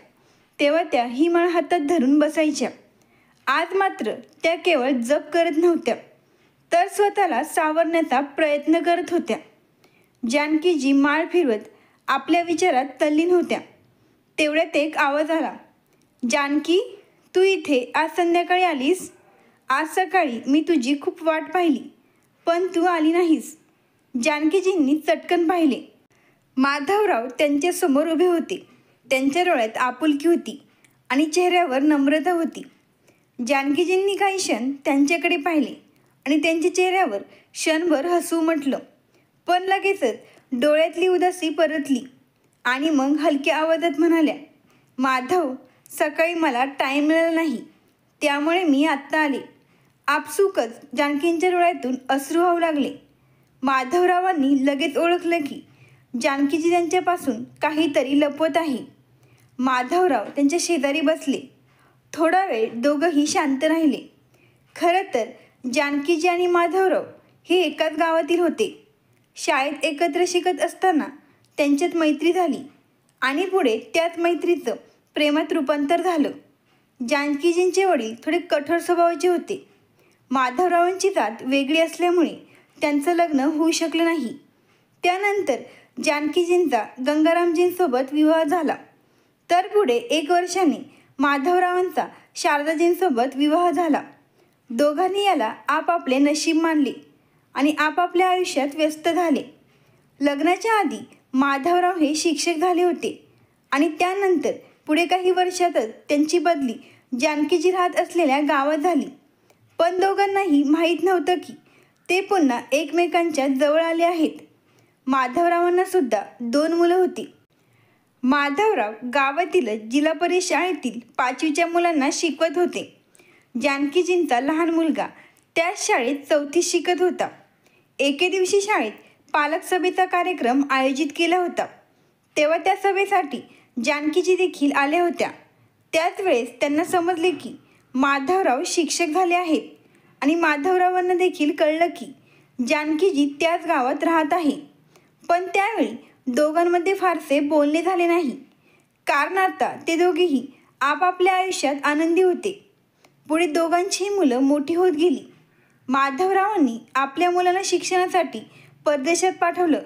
तेव्हा त्या ही माळ हातात धरून बसायच्या. आज मात्र त्या केवळ जप करत नव्हत्या, तर स्वतःला सावरण्याचा प्रयत्न करत होत्या. जानकीजी माळ फिरवत आपल्या विचारात तल्लीन होत्या. तेवढ्यात एक आवाज आला. जानकी, तू इथे आज संध्याकाळी आलीस? आज सकाळी मी तुझी खूप वाट पाहिली, पण तू आली नाहीस. जानकीजींनी चटकन पाहिले. माधवराव त्यांच्यासमोर उभे होते. त्यांच्या डोळ्यात आपुलकी होती आणि चेहऱ्यावर नम्रता होती. जानकीजींनी काही क्षण त्यांच्याकडे पाहिले आणि त्यांच्या चेहऱ्यावर क्षणभर हसू उमटलं, पण लगेचच डोळ्यातली उदासी परतली आणि मग हलक्या आवाजात म्हणाल्या, माधव, सकाळी मला टाईम मिळाला नाही, त्यामुळे मी आत्ता आले. आपसुकच जानकींच्या डोळ्यातून अश्रू वाहू लागले. माधवरावांनी लगेच ओळखलं की जानकीजी त्यांच्यापासून काहीतरी लपवत आहे. माधवराव त्यांच्या शेजारी बसले. थोडा वेळ दोघंही शांत राहिले. खरं तर जानकीजी आणि माधवराव हे एकाच गावातील होते. शाळेत एकत्र शिकत असताना त्यांच्यात मैत्री झाली आणि पुढे त्याच मैत्रीचं प्रेमात रूपांतर झालं. जानकीजींचे वडील थोडे कठोर स्वभावाचे होते. माधवरावांची जात वेगळी असल्यामुळे त्यांचं लग्न होऊ शकलं नाही. त्यानंतर जानकीजींचा गंगारामजींसोबत विवाह झाला, तर पुढे 1 वर्षाने माधवरावांचा शारदाजींसोबत विवाह झाला. दोघांनी याला आपापले नशीब मानले आणि आपापल्या आयुष्यात व्यस्त झाले. लग्नाच्या आधी माधवराव हे शिक्षक झाले होते आणि त्यानंतर पुढे काही वर्षातच त्यांची बदली जानकीजी राहत असलेल्या गावात झाली. पण दोघांनाही माहीत नव्हतं की ते पुन्हा एकमेकांच्या जवळ आले आहेत. माधवरावांना सुद्धा 2 मुलं होती. माधवराव गावातीलच जिल्हा परिषद शाळेतील 5वीच्या मुलांना शिकवत होते. जानकीजींचा लहान मुलगा त्याच शाळेत 4थीत शिकत होता. एके दिवशी शाळेत पालक सभेचा कार्यक्रम आयोजित केला होता. तेव्हा त्या सभेसाठी जानकीजी देखील आल्या होत्या. त्याच वेळेस त्यांना समजले की माधवराव शिक्षक झाले आहेत आणि माधवरावांना देखील कळलं की जानकीजी त्याच गावात राहत आहे. पण त्यावेळी दोघांमध्ये फारसे बोलणे झाले नाही, कारण आता ते दोघेही आपापल्या आयुष्यात आनंदी होते. पुढे दोघांचीही मुलं मोठी होत गेली. माधवरावांनी आपल्या मुलांना शिक्षणासाठी परदेशात पाठवलं,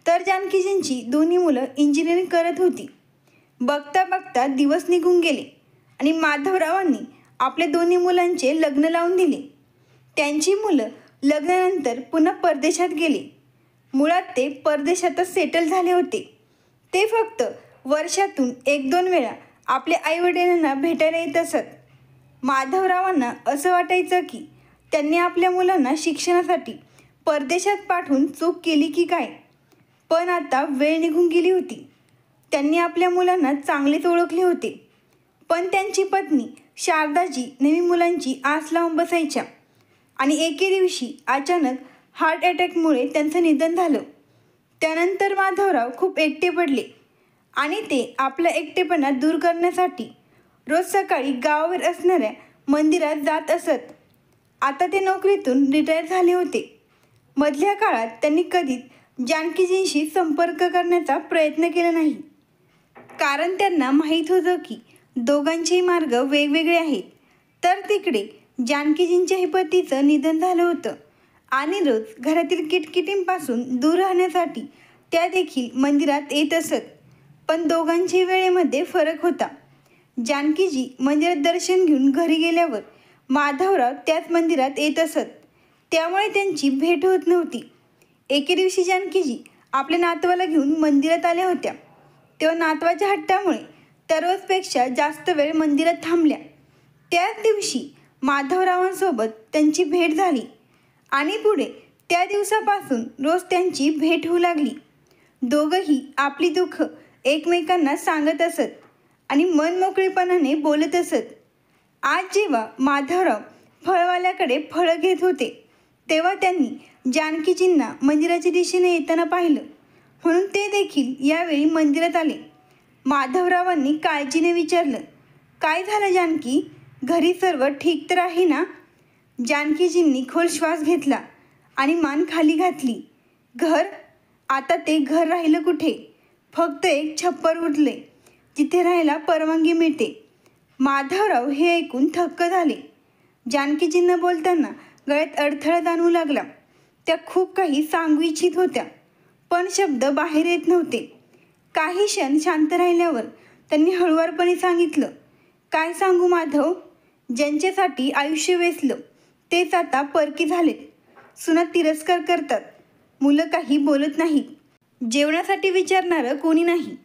तर जानकीजींची दोन्ही मुलं इंजिनिअरिंग करत होती. बघता बघता दिवस निघून गेले आणि माधवरावांनी आपल्या दोन्ही मुलांचे लग्न लावून दिले. त्यांची मुलं लग्नानंतर पुन्हा परदेशात गेले. मुळात ते परदेशातच सेटल झाले होते. ते फक्त वर्षातून 1-2 वेळा आपल्या आईवडिलांना भेटायला येत असत. माधवरावांना असं वाटायचं की त्यांनी आपल्या मुलांना शिक्षणासाठी परदेशात पाठवून चूक केली की काय. पण आता वेळ निघून गेली होती. त्यांनी आपल्या मुलांना चांगलेच ओळखले होते. पण त्यांची पत्नी शारदाजी नेहमी मुलांची आस लावून बसायच्या आणि एके दिवशी अचानक हार्ट अटॅकमुळे त्यांचं निधन झालं. त्यानंतर माधवराव खूप एकटे पडले आणि ते आपला एकटेपणा दूर करण्यासाठी रोज सकाळी गावावर असणाऱ्या मंदिरात जात असत. आता ते नोकरीतून रिटायर झाले होते. मधल्या काळात त्यांनी कधीच जानकीजींशी संपर्क करण्याचा प्रयत्न केला नाही, कारण त्यांना माहीत होतं की दोघांचेही मार्ग वेगवेगळे आहेत. तर तिकडे जानकीजींच्याही पतीचं निधन झालं होतं आणि रोज घरातील किटकिटींपासून दूर राहण्यासाठी त्या देखील मंदिरात येत असत. पण दोघांच्या वेळेमध्ये फरक होता. जानकीजी मंदिरात दर्शन घेऊन घरी गेल्यावर माधवराव त्याच मंदिरात येत असत, त्यामुळे त्यांची भेट होत नव्हती. एके दिवशी जानकीजी आपल्या नातवाला घेऊन मंदिरात आल्या होत्या. तेव्हा नातवाच्या हट्टामुळे त्या रोजपेक्षा जास्त वेळ मंदिरात थांबल्या. त्याच दिवशी माधवरावांसोबत त्यांची भेट झाली आणि पुढे त्या दिवसापासून रोज त्यांची भेट होऊ लागली. दोघंही आपली दुःख एकमेकांना सांगत असत आणि मनमोकळेपणाने बोलत असत. आज जेव्हा माधवराव फळवाल्याकडे फळं घेत होते तेव्हा त्यांनी जानकीजींना मंदिराच्या दिशेने येताना पाहिलं, म्हणून ते देखील यावेळी मंदिरात आले. माधवरावांनी काळजीने विचारलं, काय झालं जानकी? घरी सर्व ठीक तर आहे ना? जानकीजींनी खोल श्वास घेतला आणि मान खाली घातली. घर? आता ते घर राहिलं कुठे? फक्त एक छप्पर उरले जिथे राहायला परवानगी मिळते. माधवराव हे ऐकून थक्क झाले. जानकीजींना बोलताना गळ्यात अडथळा जाणवू लागला. त्या खूप काही सांगू इच्छित होत्या, पण शब्द बाहेर येत नव्हते. काही क्षण शांत राहिल्यावर त्यांनी हळुवारपणे सांगितलं, काय सांगू माधव? ज्यांच्यासाठी आयुष्य वेचलं तेच आता परकी झालेत. सुना तिरस्कार करतात, मुलं काही बोलत नाहीत, जेवणासाठी विचारणारं कोणी नाही.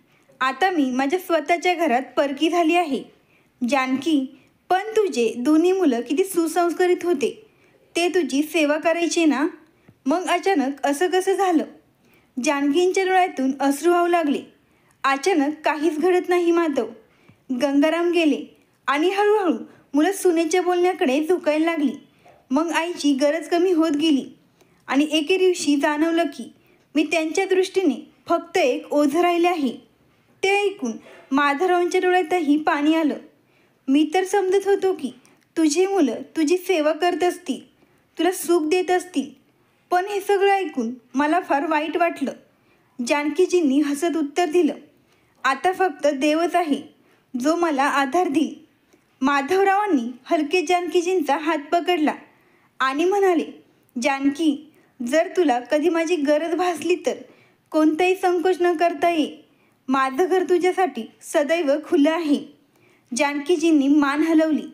आता मी माझ्या स्वतःच्या घरात परकी झाली आहे. जानकी, पण तुझे दोन्ही मुलं किती सुसंस्कारित होते, ते तुझी सेवा करायचे ना, मग अचानक असं कसं झालं? जानकींच्या डोळ्यातून अश्रू वाहू लागले. अचानक काहीच घडत नाही माधव. गंगाराम गेले आणि हळूहळू मुलं सुनेच्या बोलण्याकडे झुकायला लागली. मग आईची गरज कमी होत गेली आणि एके दिवशी जाणवलं की मी त्यांच्या दृष्टीने फक्त एक ओझं राहिले आहे. ते ऐकून माधवरावांच्या डोळ्यातही पाणी आलं. मी तर समजत होतो की तुझी मुलं तुझी सेवा करत असतील, तुला सुख देत असतील, पण हे सगळं ऐकून मला फार वाईट वाटलं. जानकीजींनी हसत उत्तर दिलं, आता फक्त देवच आहे जो मला आधार देईल. माधवरावांनी हलके जानकीजींचा हात पकडला आणि म्हणाले, जानकी, जर तुला कधी माझी गरज भासली तर कोणताही संकोच न करता ये. माझं घर तुझ्यासाठी सदैव खुलं आहे. जानकीजींनी मान हलवली,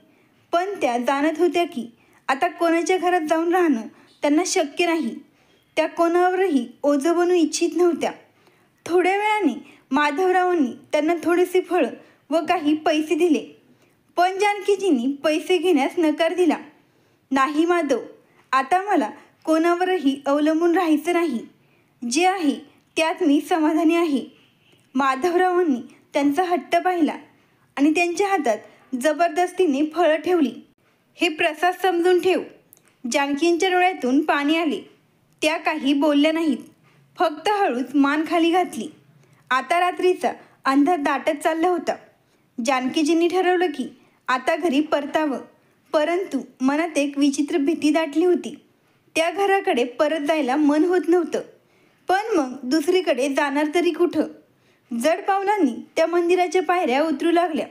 पण त्या जाणत होत्या की आता कोणाच्या घरात जाऊन राहणं त्यांना शक्य नाही. त्या कोणावरही ओझं बनू इच्छित नव्हत्या. थोड्या वेळाने माधवरावांनी त्यांना थोडेसे फळं व काही पैसे दिले, पण जानकीजींनी पैसे घेण्यास नकार दिला. नाही माधव, आता मला कोणावरही अवलंबून राहायचं नाही. जे आहे त्यात मी समाधानी आहे. माधवरावांनी त्यांचा हट्ट पाहिला आणि त्यांच्या हातात जबरदस्तीने फळं ठेवली. हे प्रसाद समजून ठेव. जानकींच्या डोळ्यातून पाणी आले. त्या काही बोलल्या नाहीत, फक्त हळूच मान खाली घातली. आता रात्रीचा अंधार दाटत चालला होता. जानकीजींनी ठरवलं की आता घरी परतावं, परंतु मनात एक विचित्र भीती दाटली होती. त्या घराकडे परत जायला मन होत नव्हतं, पण मग दुसरीकडे जाणार तरी कुठं? जड पावलांनी त्या मंदिराच्या पायऱ्या उतरू लागल्या.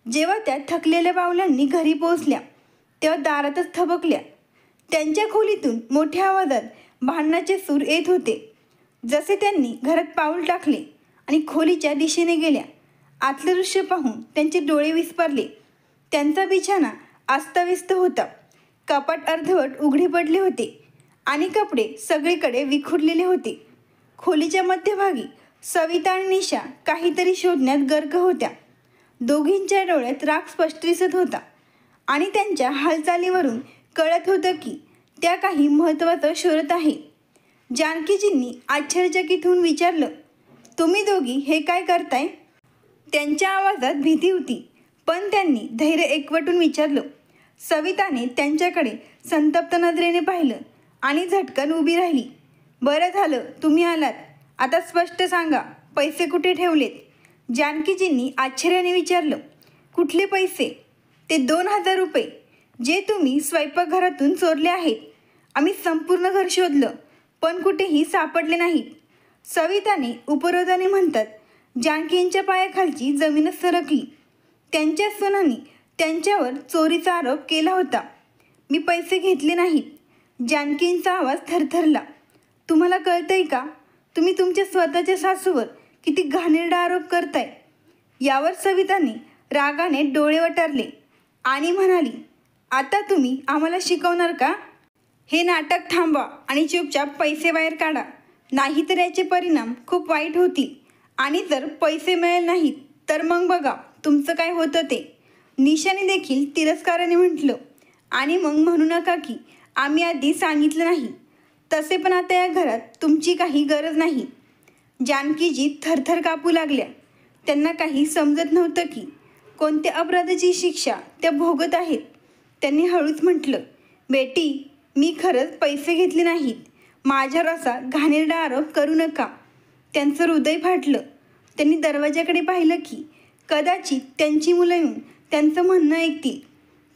जेव्हा त्या थकलेल्या पावलांनी घरी पोहोचल्या तेव्हा दारातच थबकल्या. त्यांच्या खोलीतून मोठ्या आवाजात भांडणाचे सूर येत होते. जसे त्यांनी घरात पाऊल टाकले आणि खोलीच्या दिशेने गेल्या, आतलं दृश्य पाहून त्यांचे डोळे विस्पारले. त्यांचा बिछाना अस्ताव्यस्त होता. कपाट अर्धवट उघडे पडले होते आणि कपडे सगळीकडे विखुरलेले होते. खोलीच्या मध्यभागी सविता आणि निशा काहीतरी शोधण्यात गर्क होत्या. दोघींच्या डोळ्यात राग स्पष्ट दिसत होता आणि त्यांच्या हालचालीवरून कळत होतं की त्या काही महत्त्वाचं शोधत आहे. जानकीजींनी आश्चर्यचकित होऊन विचारलं, तुम्ही दोघी हे काय करताय? त्यांच्या आवाजात भीती होती, पण त्यांनी धैर्य एकवटून विचारलं. सविताने त्यांच्याकडे संतप्त नजरेने पाहिलं आणि झटकन उभी राहिली. बरं झालं तुम्ही आलात. आता स्पष्ट सांगा, पैसे कुठे ठेवलेत? जानकीजींनी आश्चर्याने विचारलं. कुठले पैसे? ते 2000 रुपये जे तुम्ही स्वयंपाकघरातून चोरले आहेत. आम्ही संपूर्ण घर शोधलं, पण कुठेही सापडले नाहीत. सविताने उपरोधाने म्हणतात जानकींच्या पायाखालची जमीनच सरकली. त्यांच्या सुनांनी त्यांच्यावर चोरीचा आरोप केला होता. मी पैसे घेतले नाहीत. जानकींचा आवाज थरथरला. तुम्हाला कळतंय का? तुम्ही तुमच्या स्वतःच्या सासूवर किती घाणेरडा आरोप करताय. यावर सविताने रागाने डोळे वटारले आणि म्हणाली, आता तुम्ही आम्हाला शिकवणार का? हे नाटक थांबवा आणि चुपचाप पैसे बाहेर काढा, नाहीतर याचे परिणाम खूप वाईट होतील. आणि जर पैसे मिळेल नाहीत तर मग बघा तुमचं काय होतं ते. निशाने देखील तिरस्काराने म्हटलं, आणि मग म्हणू नका की आम्ही आधी सांगितलं नाही. तसे पण आता या घरात तुमची काही गरज नाही. जानकीजी थरथर कापू लागल्या. त्यांना काही समजत नव्हतं की कोणत्या अपराधाची शिक्षा त्या भोगत आहेत. त्यांनी हळूच म्हटलं, बेटी, मी खरंच पैसे घेतले नाहीत. माझ्यावर असा घाणेरडा आरोप करू नका. त्यांचं हृदय फाटलं. त्यांनी दरवाजाकडे पाहिलं की कदाचित त्यांची मुलं येऊन त्यांचं म्हणणं ऐकतील.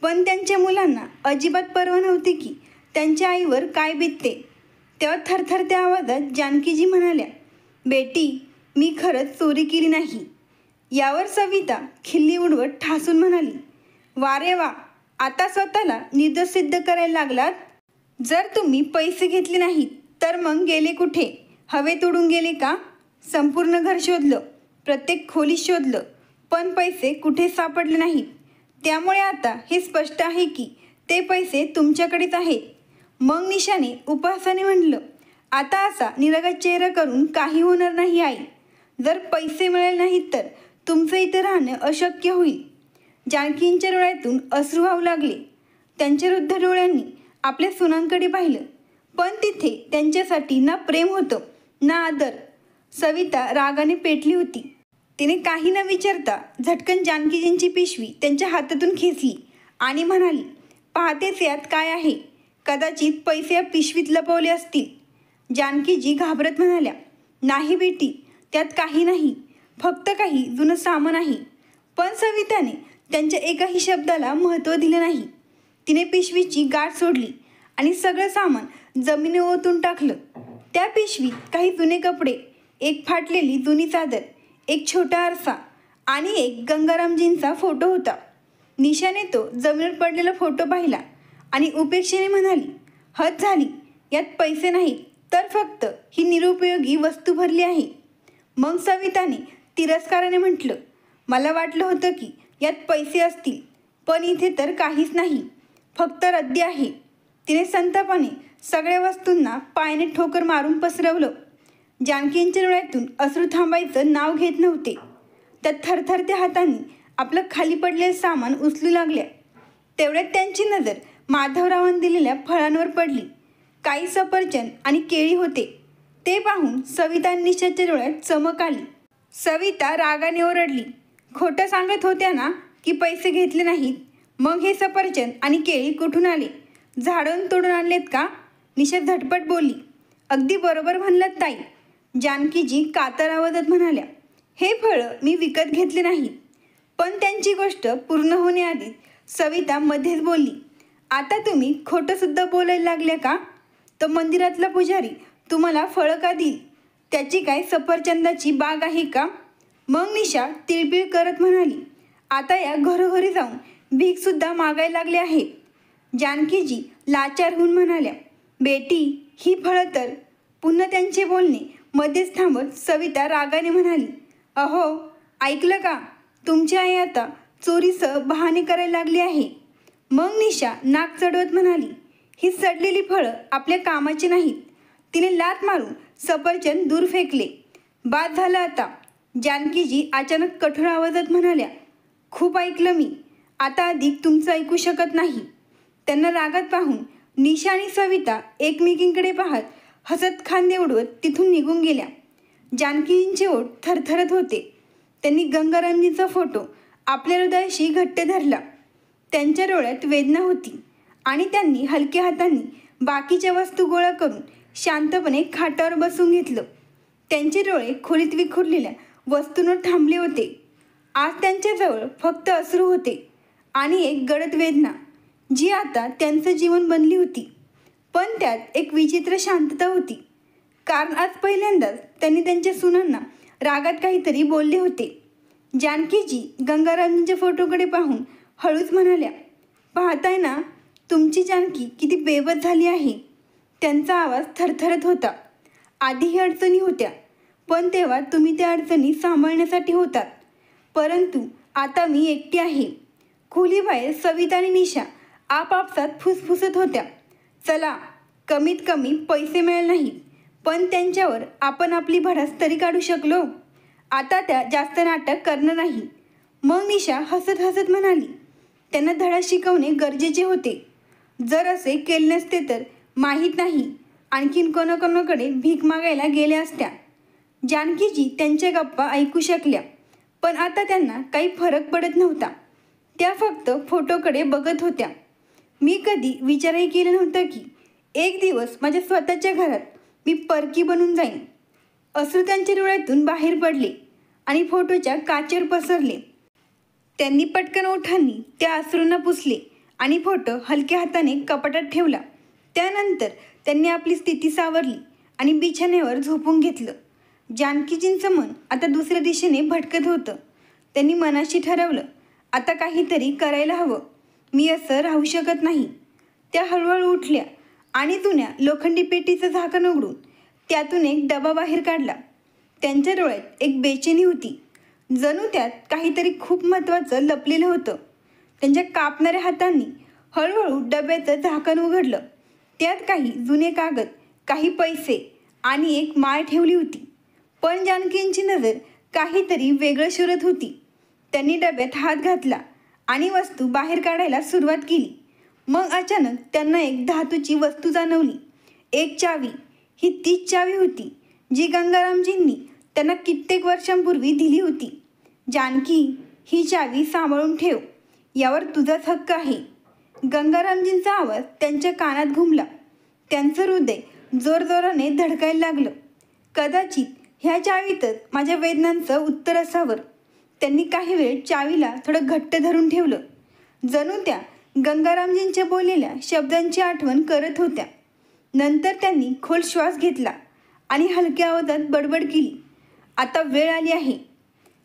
पण त्यांच्या मुलांना अजिबात पर्वा नव्हती की त्यांच्या आईवर काय बीतते. तेव्हा थरथरत्या आवाजात जानकीजी म्हणाल्या, बेटी, मी खरंच चोरी केली नाही. यावर सविता खिल्ली उडवत ठासून म्हणाली, वा रे वा, आता स्वतःला निर्दोष सिद्ध करायला लागलात. जर तुम्ही पैसे घेतले नाहीत तर मग गेले कुठे? हवेत उडून गेले का? संपूर्ण घर शोधलं, प्रत्येक खोलीत शोधलं, पण पैसे कुठे सापडले नाहीत. त्यामुळे आता हे स्पष्ट आहे की ते पैसे तुमच्याकडेच आहेत. मग निशाने उपहासाने म्हटलं, आता असा निरागस चेहरा करून काही होणार नाही आई. जर पैसे मिळाले नाहीत तर तुमचं इथं राहणं अशक्य होईल. जानकींच्या डोळ्यातून अश्रू वाहू लागले. त्यांच्या वृद्ध डोळ्यांनी आपल्या सुनांकडे पाहिलं, पण तिथे त्यांच्यासाठी ना प्रेम होतं ना आदर. सविता रागाने पेटली होती. तिने काही न विचारता झटकन जानकीजींची पिशवी त्यांच्या हातातून खेचली आणि म्हणाली, पाहतेच यात काय आहे? कदाचित पैसे या पिशवीत लपवले असतील. जानकीजी घाबरत म्हणाल्या, नाही बेटी, त्यात काही नाही, फक्त काही जुनं सामान आहे. पण सविताने त्यांच्या एकाही शब्दाला महत्त्व दिले नाही. तिने पिशवीची गाठ सोडली आणि सगळं सामान जमिनीवर ओतून टाकलं. त्या पिशवीत काही जुने कपडे, एक फाटलेली जुनी चादर, एक छोटा आरसा आणि एक गंगारामजींचा फोटो होता. निशाने तो जमिनीवर पडलेला फोटो पाहिला आणि उपेक्षेने म्हणाली, हद झाली, यात पैसे नाहीत तर फक्त ही निरुपयोगी वस्तू भरली आहे. मग सविताने तिरस्काराने म्हटलं, मला वाटलं होतं की यात पैसे असतील, पण इथे तर काहीच नाही, फक्त रद्दी आहे. तिने संतापाने सगळ्या वस्तूंना पायाने ठोकर मारून पसरवलं. जानकींच्या डोळ्यातून अश्रू थांबायचं नाव घेत नव्हते. त्या थरथरत्या हातांनी आपलं खाली पडलेलं सामान उचलू लागल्या. तेवढ्यात त्यांची नजर माधवरावांनी दिलेल्या फळांवर पडली. काही सफरचंद आणि केळी होते. ते पाहून सविता निशाच्या डोळ्यात चमक आली. सविता रागाने ओरडली, खोटं सांगत होत्या ना की पैसे घेतले नाहीत? मग हे सफरचंद आणि केळी कुठून आले? झाडून तोडून आणलेत का? निशा झटपट बोलली, अगदी बरोबर म्हणलं ताई. जानकीजी कातर आवाजात म्हणाल्या, हे फळं मी विकत घेतले नाहीत. पण त्यांची गोष्ट पूर्ण होण्याआधी सविता मध्येच बोलली, आता तुम्ही खोटंसुद्धा बोलायला लागल्या का? तो मंदिरातला पुजारी तुम्हाला फळं का देईल? त्याची काय सफरचंदाची बाग आहे का? मग निशा तिळबिळ करत म्हणाली, आता या घरोघरी जाऊन भीकसुद्धा मागायला लागले आहे. जानकीजी लाचार होऊन म्हणाल्या, बेटी, ही फळं तर. पुन्हा त्यांचे बोलणे मध्येच थांबत सविता रागाने म्हणाली, अहो, ऐकलं का? तुमची आई आता चोरीसह बहाणे करायला लागली आहे. मग निशा नाक चढवत म्हणाली, ही सडलेली फळं आपल्या कामाची नाहीत. तिने लाथ मारून सफरचंद दूर फेकले. बाद झालं आता. जानकीजी अचानक कठोर आवाजात म्हणाल्या, खूप ऐकलं मी, आता अधिक तुमचं ऐकू शकत नाही. त्यांना रागात पाहून निशा आणि सविता एकमेकींकडे पाहत हसत खांदे उडवत तिथून निघून गेल्या. जानकीजींचे ओठ थरथरत होते. त्यांनी गंगारामजींचा फोटो आपल्या हृदयाशी घट्ट धरला. त्यांच्या डोळ्यात वेदना होती आणि त्यांनी हलक्या हातांनी बाकीच्या वस्तू गोळा करून शांतपणे खाटावर बसून घेतलं. त्यांचे डोळे खोलीत विखुरलेल्या वस्तूंवर थांबले होते. आज त्यांच्याजवळ फक्त अश्रू होते आणि एक गडद वेदना, जी आता त्यांचं जीवन बनली होती. पण त्यात एक विचित्र शांतता होती, कारण आज पहिल्यांदाच त्यांनी त्यांच्या सुनांना रागात काहीतरी बोलले होते. जानकीजी गंगारामजींच्या फोटोकडे पाहून हळूच म्हणाल्या, पाहताय ना, तुमची जानकी किती बेबस झाली आहे. त्यांचा आवाज थरथरत होता. आधीही अडचणी होत्या, पण तेव्हा तुम्ही त्या अडचणी सांभाळण्यासाठी होतात. परंतु आता मी एकटी आहे. खोलीबाहेर सविता आणि निशा आपापसात फुसफुसत होत्या. चला, कमीत कमी पैसे मिळाले नाहीत, पण त्यांच्यावर आपण आपली भडास तरी काढू शकलो. आता त्या जास्त नाटक करणार नाही. मग निशा हसत हसत म्हणाली, त्यांना धडा शिकवणे गरजेचे होते. जर असे केले नसते तर माहीत नाही आणखीन कोणाकोणाकडे भीक मागायला गेल्या असत्या. जानकीजी त्यांच्या गप्पा ऐकू शकल्या, पण आता त्यांना काही फरक पडत नव्हता. त्या फक्त फोटोकडे बघत होत्या. मी कधी विचारही केलं नव्हतं की एक दिवस माझ्या स्वतःच्या घरात मी परकी बनून जाईन. अश्रू त्यांच्या डोळ्यातून बाहेर पडले आणि फोटोच्या काचेवर पसरले. त्यांनी पटकन ओठांनी त्या अश्रूंना पुसले आणि फोटो हलक्या हाताने कपाटात ठेवला. त्यानंतर त्यांनी आपली स्थिती सावरली आणि बिछाण्यावर झोपून घेतलं. जानकीजींचं मन आता दुसऱ्या दिशेने भटकत होतं. त्यांनी मनाशी ठरवलं, आता काहीतरी करायला हवं. मी असं राहू शकत नाही. त्या हळूहळू उठल्या आणि जुन्या लोखंडी पेटीचं झाकण उघडून त्यातून एक डबा बाहेर काढला. त्यांच्या डोळ्यात एक बेचैनी होती. जणू त्यात काहीतरी खूप महत्त्वाचं लपलेलं होतं. त्यांच्या कापणाऱ्या हातांनी हळूहळू डब्याचं झाकण उघडलं. त्यात काही जुने कागद, काही पैसे आणि एक माळ ठेवली होती. पण जानकींची नजर काहीतरी वेगळं शोधत होती. त्यांनी डब्यात हात घातला आणि वस्तू बाहेर काढायला सुरुवात केली. मग अचानक त्यांना एक धातूची वस्तू जाणवली. एक चावी. ही तीच चावी होती जी गंगारामजींनी त्यांना कित्येक वर्षांपूर्वी दिली होती. जानकी, ही चावी सांभाळून ठेव. यावर तुझाच हक्क आहे. गंगारामजींचा आवाज त्यांच्या कानात घुमला. त्यांचं हृदय जोरजोराने धडकायला लागलं. कदाचित ह्या चावीतच माझ्या वेदनांचं उत्तर असावं. त्यांनी काही वेळ चावीला थोडं घट्ट धरून ठेवलं. जणू त्या गंगारामजींच्या बोललेल्या शब्दांची आठवण करत होत्या. नंतर त्यांनी खोल श्वास घेतला आणि हलक्या आवाजात बडबड केली, आता वेळ आली आहे.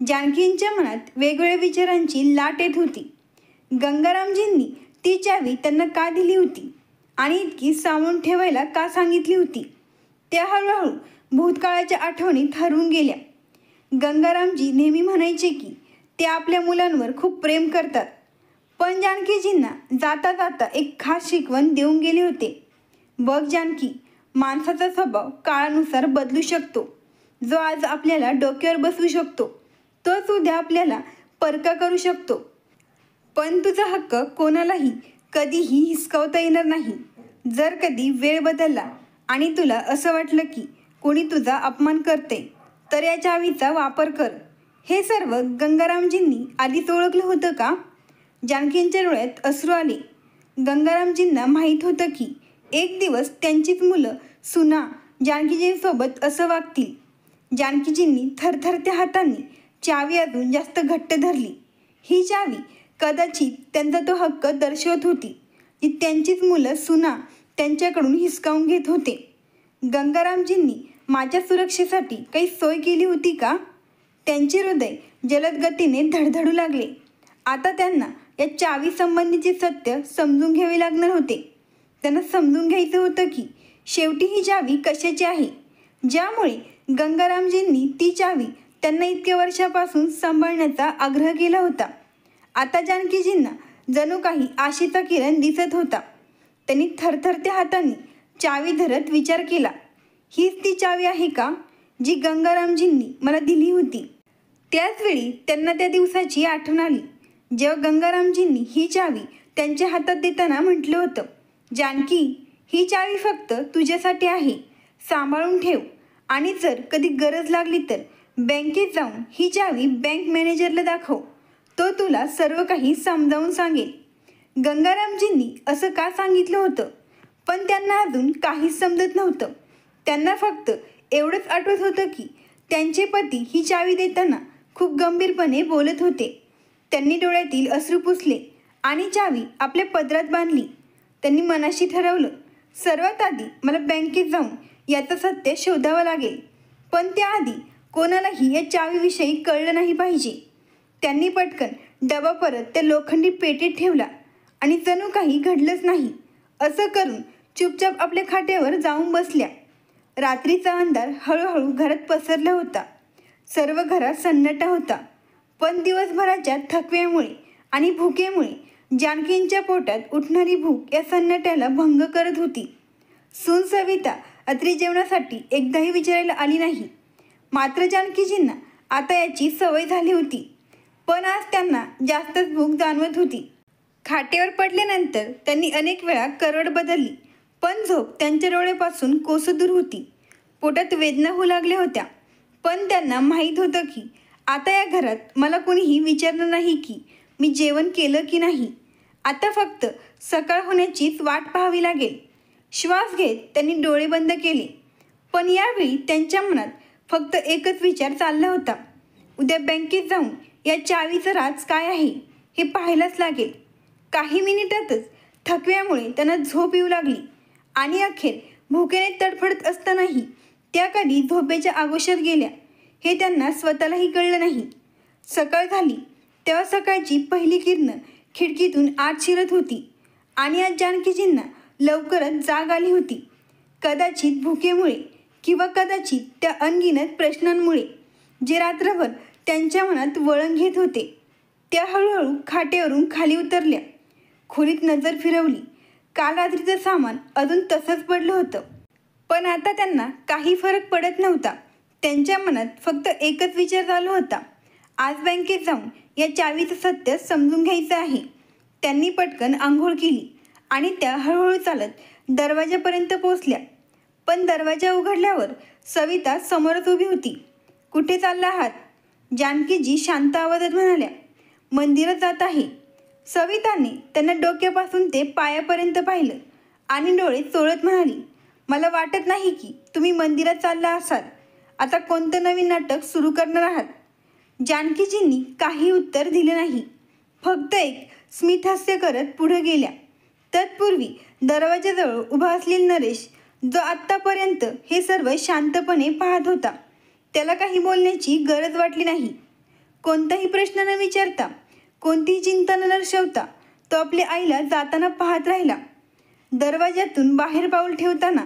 जानकींच्या मनात वेगवेगळ्या विचारांची लाट येत होती. गंगारामजींनी ती चावी त्यांना का दिली होती आणि इतकी सांभाळून ठेवायला का सांगितली होती? त्या हळूहळू भूतकाळाच्या आठवणीत हरवून गेल्या. गंगारामजी नेहमी म्हणायचे की ते आपल्या मुलांवर खूप प्रेम करतात. पण जानकीजींना जाता जाता एक खास शिकवण देऊन गेले होते. बघ जानकी, माणसाचा स्वभाव काळानुसार बदलू शकतो. जो आज आपल्याला डोक्यावर बसवू शकतो तोच उद्या आपल्याला परका करू शकतो. पण तुझा हक्क कोणालाही कधीही हिसकावता येणार नाही. जर कधी वेळ बदलला आणि तुला असं वाटलं की कोणी तुझा अपमान करते तर या चावीचा वापर कर. हे सर्व गंगारामजींनी आधीच ओळखलं होतं का? जानकींच्या डोळ्यात अश्रू आले. गंगारामजींना माहीत होतं की एक दिवस त्यांचीच मुलं सुना जानकीजींसोबत असं वागतील. जानकीजींनी थरथरत्या हातांनी चावी अजून जास्त घट्ट धरली. ही चावी कदाचित त्यांचा तो हक्क दर्शवत होती जी त्यांचीच मुलं सुना त्यांच्याकडून हिसकावून घेत होते. गंगारामजींनी माझ्या सुरक्षेसाठी काही सोय केली होती का? त्यांचे हृदय जलद गतीने धडधडू लागले. आता त्यांना या चावी संबंधीचे सत्य समजून घ्यावे लागणार होते. त्यांना समजून घ्यायचं होतं की शेवटी ही चावी कशाची आहे, ज्यामुळे गंगारामजींनी ती चावी त्यांना इतक्या वर्षापासून सांभाळण्याचा आग्रह केला होता. आता जानकीजींना जणू काही आशेचा किरण दिसत होता. त्यांनी थरथरत्या हातांनी चावी धरत विचार केला, हीच ती चावी आहे का जी गंगारामजींनी मला दिली होती? त्याचवेळी त्यांना त्या दिवसाची आठवण आली जेव्हा गंगारामजींनी ही चावी त्यांच्या हातात देताना म्हटलं होतं, जानकी, ही चावी फक्त तुझ्यासाठी आहे. सांभाळून ठेव आणि जर कधी गरज लागली तर बँकेत जाऊन ही चावी बँक मॅनेजरला दाखव. तो तुला सर्व काही समजावून सांगेल. गंगारामजींनी असं का सांगितलं होतं? पण त्यांना अजून काहीच समजत नव्हतं. त्यांना फक्त एवढंच आठवत होतं की त्यांचे पती ही चावी देताना खूप गंभीरपणे बोलत होते. त्यांनी डोळ्यातील अश्रू पुसले आणि चावी आपल्या पदरात बांधली. त्यांनी मनाशी ठरवलं, सर्वात आधी मला बँकेत जाऊन याचं सत्य शोधावं लागेल. पण त्याआधी कोणालाही या चावीविषयी कळलं नाही पाहिजे. त्यांनी पटकन डबा परत त्या लोखंडी पेटीत ठेवला आणि जणू काही घडलंच नाही असं करून चुपचाप आपल्या खाट्यावर जाऊन बसल्या. रात्रीचा अंधार हळूहळू घरात पसरला होता. सर्व घरात सन्नाटा होता. पण दिवसभराच्या थकव्यामुळे आणि भुकेमुळे जानकींच्या पोटात उठणारी भूक या सन्नाट्याला भंग करत होती. सून सविता रात्री जेवणासाठी एकदाही विचारायला आली नाही. मात्र जानकीजींना आता याची सवय झाली होती. पण आज त्यांना जास्तच भूक जाणवत होती. खाटेवर पडल्यानंतर त्यांनी अनेक वेळा करवड बदलली, पण झोप त्यांच्या डोळ्यापासून कोसं दूर होती. पोटात वेदना होऊ लागल्या होत्या. पण त्यांना माहीत होतं की आता या घरात मला कोणीही विचारणार नाही की मी जेवण केलं की नाही. आता फक्त सकाळ होण्याचीच वाट पाहावी लागेल. श्वास घेत त्यांनी डोळे बंद केले. पण यावेळी त्यांच्या मनात फक्त एकच विचार चालला होता. उद्या बँकेत जाऊन या चावीचं राज काय आहे हे पाहायलाच लागेल. काही मिनिटातच थकव्यामुळे त्यांना झोप येऊ लागली आणि अखेर भुकेने तडफडत असतानाही त्या कधी झोपेच्या आगोशात गेल्या हे त्यांना स्वतःलाही कळलं नाही. सकाळ झाली तेव्हा सकाळची पहिली किरणं खिडकीतून आत शिरत होती आणि आज जानकीजींना लवकरच जाग आली होती. कदाचित भुकेमुळे किंवा कदाचित त्या अनगिनत प्रश्नांमुळे जे रात्रभर त्यांच्या मनात वळण घेत होते. त्या हळूहळू खाटेवरून खाली उतरल्या. खोलीत नजर फिरवली. काल रात्रीचं सामान अजून तसंच पडलं होतं. पण आता त्यांना काही फरक पडत नव्हता. त्यांच्या मनात फक्त एकच विचार चालू होता. आज बँकेत जाऊन या चावीचं सत्य समजून घ्यायचं आहे. त्यांनी पटकन आंघोळ केली आणि त्या हळूहळू चालत दरवाजापर्यंत पोचल्या. पण दरवाजा उघडल्यावर सविता समोरच उभी होती. कुठे चालला आहात? जानकीजी शांत आवाजात म्हणाल्या. मंदिरात जात आहे. सविताने त्यांना डोक्यापासून ते पायापर्यंत पाहिलं आणि डोळे चोळत म्हणाली, मला वाटत नाही की तुम्ही मंदिरात चालला असाल. आता कोणतं नवीन नाटक सुरू करणार आहात? जानकीजींनी काही उत्तर दिले नाही. फक्त एक स्मितहास्य करत पुढे गेल्या. तत्पूर्वी दरवाजाजवळ उभा असलेला नरेश, जो आत्तापर्यंत हे सर्व शांतपणे पाहत होता, त्याला काही बोलण्याची गरज वाटली नाही. कोणताही प्रश्न न विचारता, कोणतीही चिंता न दर्शवता तो आपल्या आईला जाताना पाहत राहिला. दरवाजातून बाहेर पाऊल ठेवताना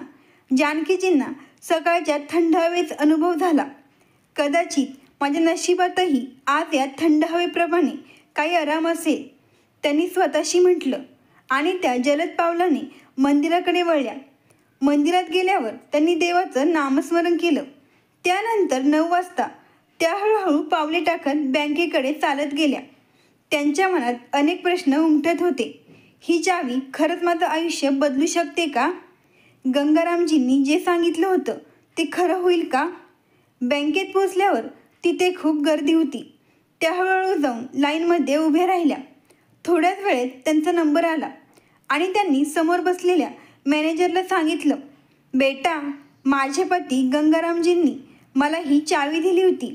जानकीजींना सकाळच्या थंड हवेचा अनुभव झाला. कदाचित माझ्या नशिबातही आज या थंड हवेप्रमाणे काही आराम असेल, त्यांनी स्वतःशी म्हटलं आणि त्या जलद पावलाने मंदिराकडे वळल्या. मंदिरात गेल्यावर त्यांनी देवाचं नामस्मरण केलं. त्यानंतर 9 वाजता त्या हळूहळू पावले टाकत बँकेकडे चालत गेल्या. त्यांच्या मनात अनेक प्रश्न उमटत होते. ही चावी खरंच माझं आयुष्य बदलू शकते का? गंगारामजींनी जे सांगितलं होतं ते खरं होईल का? बँकेत पोचल्यावर तिथे खूप गर्दी होती. त्या हळूहळू जाऊन लाईनमध्ये उभ्या राहिल्या. थोड्याच वेळेत त्यांचा नंबर आला आणि त्यांनी समोर बसलेल्या मॅनेजरला सांगितलं, बेटा, माझे पती गंगारामजींनी मला ही चावी दिली होती.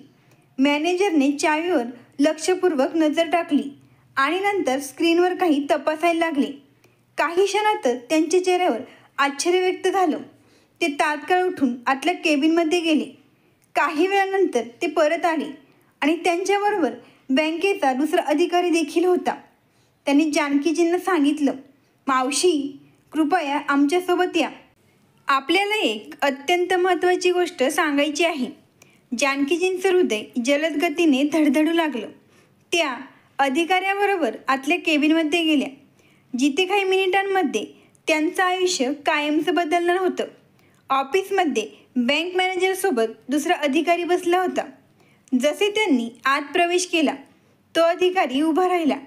मॅनेजरने चावीवर लक्षपूर्वक नजर टाकली आणि नंतर स्क्रीनवर काही तपासायला लागले. काही क्षणातच त्यांच्या चेहऱ्यावर आश्चर्य व्यक्त झालं. ते तात्काळ उठून आतल्या केबिनमध्ये गेले. काही वेळानंतर ते परत आले आणि त्यांच्याबरोबर बँकेचा दुसरा अधिकारी देखील होता. त्यांनी जानकीजींना सांगितलं, मावशी, कृपया आमच्यासोबत या. आपल्याला एक अत्यंत महत्त्वाची गोष्ट सांगायची आहे. जानकीजींचं हृदय जलद गतीने धडधडू लागलं. त्या अधिकाऱ्याबरोबर आतल्या केबिनमध्ये गेल्या, जिथे काही मिनिटांमध्ये त्यांचं आयुष्य कायमचं बदलणार होतं. ऑफिसमध्ये बँक मॅनेजरसोबत दुसरा अधिकारी बसला होता. जसे त्यांनी आत प्रवेश केला, तो अधिकारी उभा राहिला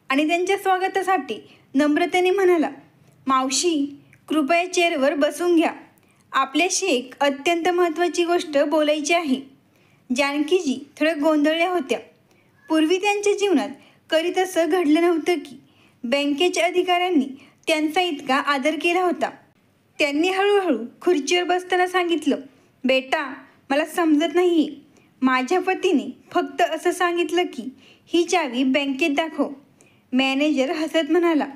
आणि त्यांच्या स्वागतासाठी नम्रतेने म्हणाला, मावशी, कृपया चेअरवर बसून घ्या. आपल्याशी एक अत्यंत महत्त्वाची गोष्ट बोलायची आहे. जानकीजी थोड्या गोंधळल्या होत्या. पूर्वी त्यांच्या जीवनात कधी तसं घडलं नव्हतं की बँकेच्या अधिकाऱ्यांनी त्यांचा इतका आदर केला होता. त्यांनी हळूहळू खुर्चीवर बसताना सांगितलं, बेटा, मला समजत नाही. माझ्या पतीने फक्त असं सांगितलं की ही चावी बँकेत दाखव. मॅनेजर हसत म्हणाला,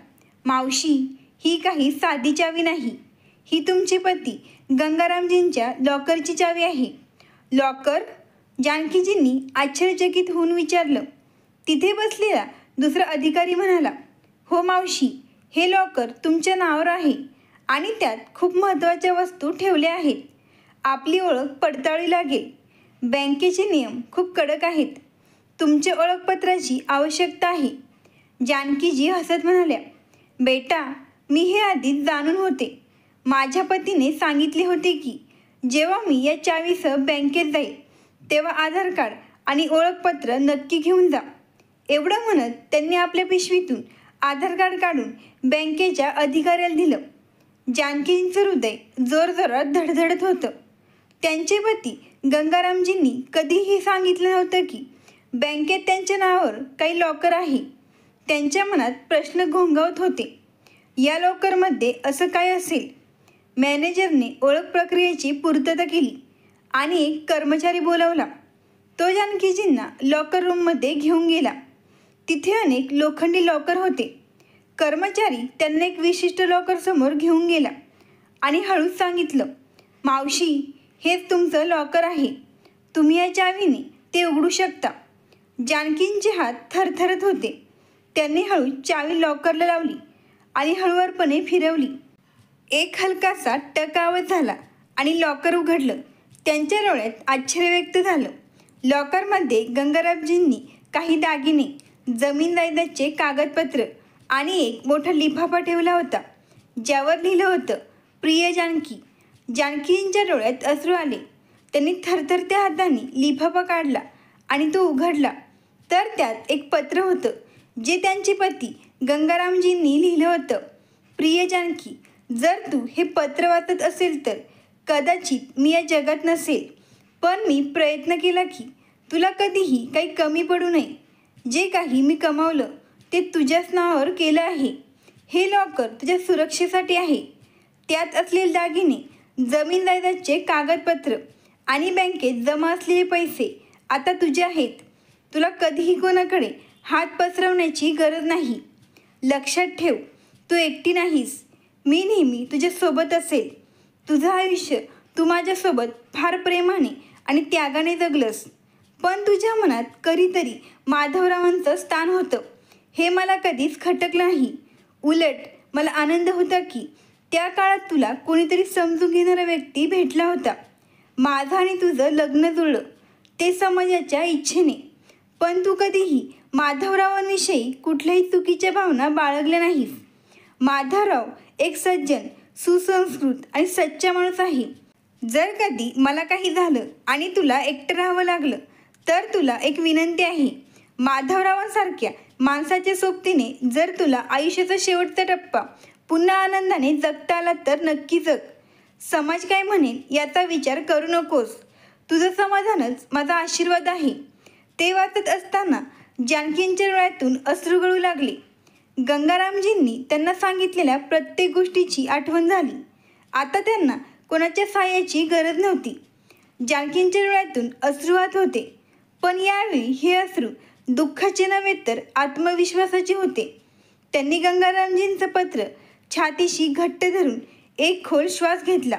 मावशी, ही काही साधी चावी नाही. ही तुमचे पती गंगारामजींच्या लॉकरची चावी आहे. लॉकर? जानकीजींनी आश्चर्यचकित होऊन विचारलं. तिथे बसलेला दुसरा अधिकारी म्हणाला, हो मावशी, हे लॉकर तुमच्या नावावर आहे आणि त्यात खूप महत्त्वाच्या वस्तू ठेवल्या आहेत. आपली ओळख पडताळावी लागेल. बँकेचे नियम खूप कडक आहेत. तुमच्या ओळखपत्राची आवश्यकता आहे. जानकीजी हसत म्हणाल्या, बेटा, मी हे आधीच जाणून होते. माझ्या पतीने सांगितले होते की जेव्हा मी या चावीसह बँकेत जाईल तेव्हा आधार कार्ड आणि ओळखपत्र नक्की घेऊन जा. एवढं म्हणत त्यांनी आपल्या पिशवीतून आधार कार्ड काढून बँकेच्या अधिकाऱ्याला दिलं. जानकीजींचं हृदय जोरजोरात धडधडत होतं. त्यांचे पती गंगारामजींनी कधीही सांगितलं नव्हतं की बँकेत त्यांच्या नावावर काही लॉकर आहे. त्यांच्या मनात प्रश्न घोंगावत होते. या लॉकरमध्ये असं काय असेल? मॅनेजरने ओळख प्रक्रियेची पूर्तता केली आणि एक कर्मचारी बोलावला. तो जानकीजींना लॉकर रूममध्ये घेऊन गेला. तिथे अनेक लोखंडी लॉकर होते. कर्मचारी त्यांना एक विशिष्ट लॉकर समोर घेऊन गेला आणि हळूच सांगितलं, मावशी, हेच तुमचं लॉकर आहे. तुम्ही या चावीने ते उघडू शकता. जानकींचे हात थरथरत होते. त्यांनी हळू चावी लॉकरला लावली आणि हळुवारपणे फिरवली. एक हलकासा टक आवाज झाला आणि लॉकर उघडलं. त्यांच्या डोळ्यात आश्चर्य व्यक्त झालं. लॉकरमध्ये गंगारामजींनी काही दागिने, जमीन जायदादचे कागदपत्र आणि एक मोठा लिफाफा ठेवला होता, ज्यावर लिहिलं होतं, प्रिय जानकी. जानकींच्या डोळ्यात अश्रू आले. त्यांनी थरथरत्या हाताने लिफाफा काढला आणि तो उघडला. तर त्यात एक पत्र होतं, जे त्यांचे पती गंगारामजींनी लिहिलं होतं. प्रिय जानकी, जर तू हे पत्र वाचत असेल तर कदाचित मी या जगात नसेल, पण मी प्रयत्न केला की तुला कधीही काही कमी पडू नये. जे काही मी कमावलं ते तुझ्याच नावावर केलं आहे. हे लॉकर तुझ्या सुरक्षेसाठी आहे. त्यात असलेले दागिने, जमीन जायदादचे कागदपत्र आणि बँकेत जमा असलेले पैसे आता तुझे आहेत. तुला कधीही कोणाकडे हात पसरवण्याची गरज नाही. लक्षात ठेव, तू एकटी नाहीस. मी नेहमी तुझ्यासोबत असेल. तुझं आयुष्य तू माझ्यासोबत फार प्रेमाने आणि त्यागाने जगलंस, पण तुझ्या मनात कधीतरी माधवरावांचं स्थान होतं, हे मला कधीच खटकलं नाही. उलट मला आनंद होता की त्या काळात तुला कोणीतरी समजून घेणारा व्यक्ती भेटला होता. माझं आणि तुझं लग्न जुळलं, ते समाजाच्या इच्छेने. पण तू कधीही माधवरावांविषयी कुठल्याही चुकीच्या भावना बाळगल्या नाहीस. माधवराव एक सज्जन, सुसंस्कृत आणि सच्चा माणूस आहे. जर कधी मला काही झालं आणि तुला एकटं राहावं लागलं तर तुला एक विनंती आहे. माधवरावांसारख्या माणसाच्या सोबतीने जर तुला आयुष्याचा शेवटचा टप्पा पुन्हा आनंदाने जगता आला तर नक्की जग. समाज काय म्हणेल याचा विचार करू नकोस. तुझं समाधानच माझा आशीर्वाद आहे. ते वाचत असताना जानकींच्या डोळ्यातून अश्रू गळू लागले. गंगारामजींनी त्यांना सांगितलेल्या प्रत्येक गोष्टीची आठवण झाली. आता त्यांना कोणाच्या सहाय्याची गरज नव्हती. जानकींच्या डोळ्यातून अश्रू वाहत होते, पण यावेळी हे अश्रू दुःखाचे नव्हे तर आत्मविश्वासाचे होते. त्यांनी गंगारामजींचं पत्र छातीशी घट्ट धरून एक खोल श्वास घेतला.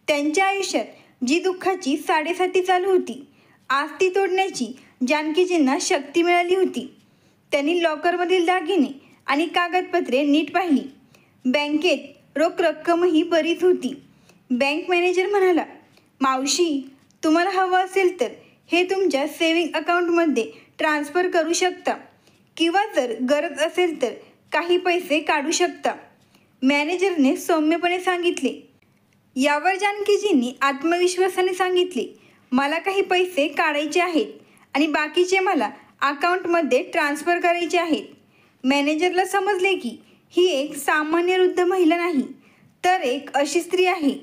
त्यांच्या आयुष्यात जी दुःखाची साडेसाती चालू होती, आज ती तोडण्याची जानकीजींना शक्ती मिळाली होती. त्यांनी लॉकरमधील दागिने आणि कागदपत्रे नीट पाहिली. बँकेत रोख रक्कमही बरीच होती. बँक मॅनेजर म्हणाला, मावशी, तुम्हाला हवं असेल तर हे तुमच्या सेव्हिंग अकाउंटमध्ये ट्रान्सफर करू शकता किंवा जर गरज असेल तर काही पैसे काढू शकता. मॅनेजरने सौम्यपणे सांगितले. यावर जानकीजींनी आत्मविश्वासाने सांगितले, मला काही पैसे काढायचे आहेत आणि बाकीचे मला अकाउंटमध्ये ट्रान्सफर करायचे आहेत. मॅनेजरला समजले की ही एक सामान्य वृद्ध महिला नाही, तर एक अशी स्त्री आहे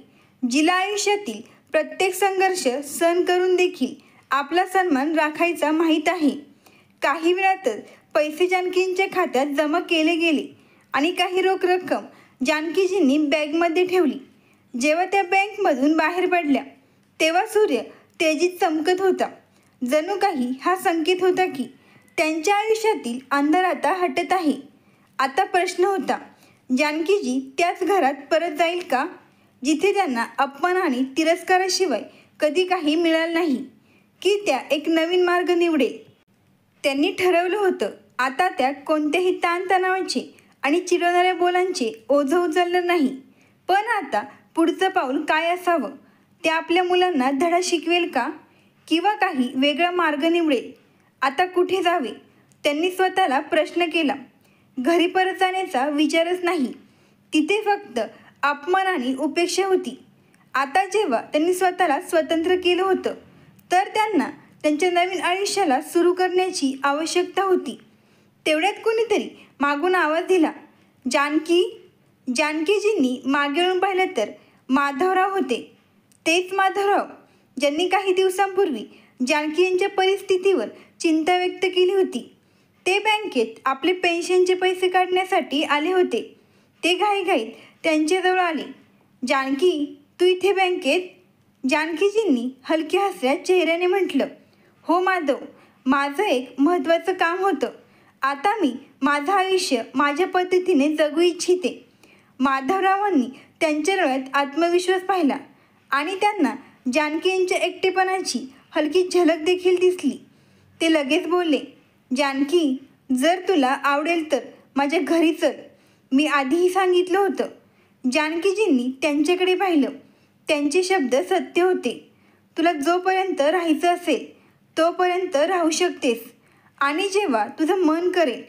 जिला आयुष्यातील प्रत्येक संघर्ष सहन करून देखील आपला सन्मान राखायचा माहीत आहे. काही वेळातच पैसे जानकींच्या खात्यात जमा केले गेले आणि काही रोख रक्कम जानकीजींनी बॅगमध्ये ठेवली. जेव्हा त्या बँकमधून बाहेर पडल्या तेव्हा सूर्य तेजीत चमकत होता. जणू काही हा संकेत होता की त्यांच्या आयुष्यातील अंधार आता हटत आहे. आता प्रश्न होता, जानकीजी त्याच घरात परत जाईल का, जिथे त्यांना अपमान आणि तिरस्काराशिवाय कधी काही मिळालं नाही, की त्या एक नवीन मार्ग निवडेल. त्यांनी ठरवलं होतं, आता त्या कोणत्याही ताणतणावाचे आणि चिडवणाऱ्या बोलांचे ओझं उचलणार नाही. पण आता पुढचं पाऊल काय असावं? ते आपल्या मुलांना धडा शिकवेल का, किंवा काही वेगळा मार्ग निवडेल? आता कुठे जावे? त्यांनी स्वतःला प्रश्न केला. घरी परत जाण्याचा विचारच नाही. तिथे फक्त अपमान आणि उपेक्षा होती. आता जेव्हा त्यांनी स्वतःला स्वतंत्र केलं होतं तर त्यांना त्यांच्या नवीन आयुष्याला सुरू करण्याची आवश्यकता होती. तेवढ्यात कोणीतरी मागून आवाज दिला, जानकी. जानकीजींनी मागे वळून पाहिलं तर माधवराव होते. तेच माधवराव ज्यांनी काही दिवसांपूर्वी जानकी यांच्या परिस्थितीवर चिंता व्यक्त केली होती. ते बँकेत आपले पेन्शनचे पैसे काढण्यासाठी आले होते. ते घाईघाईत त्यांच्याजवळ आले. जानकी, तू इथे बँकेत? जानकीजींनी हलक्या हसऱ्या चेहऱ्याने म्हटलं, हो माधव, माझं एक महत्त्वाचं काम होतं. आता मी माझं आयुष्य माझ्या पद्धतीने जगू इच्छिते. माधवरावांनी त्यांच्या डोळ्यात आत्मविश्वास पाहिला आणि त्यांना जानकी यांच्या एकटेपणाची हलकी झलक देखील दिसली. ते लगेच बोलले, जानकी, जर तुला आवडेल तर माझ्या घरी चल. मी आधीही सांगितलं होतं. जानकीजींनी त्यांच्याकडे पाहिलं. त्यांचे शब्द सत्य होते. तुला जोपर्यंत राहायचं असेल तोपर्यंत राहू शकतेस आणि जेव्हा तुझं मन करेल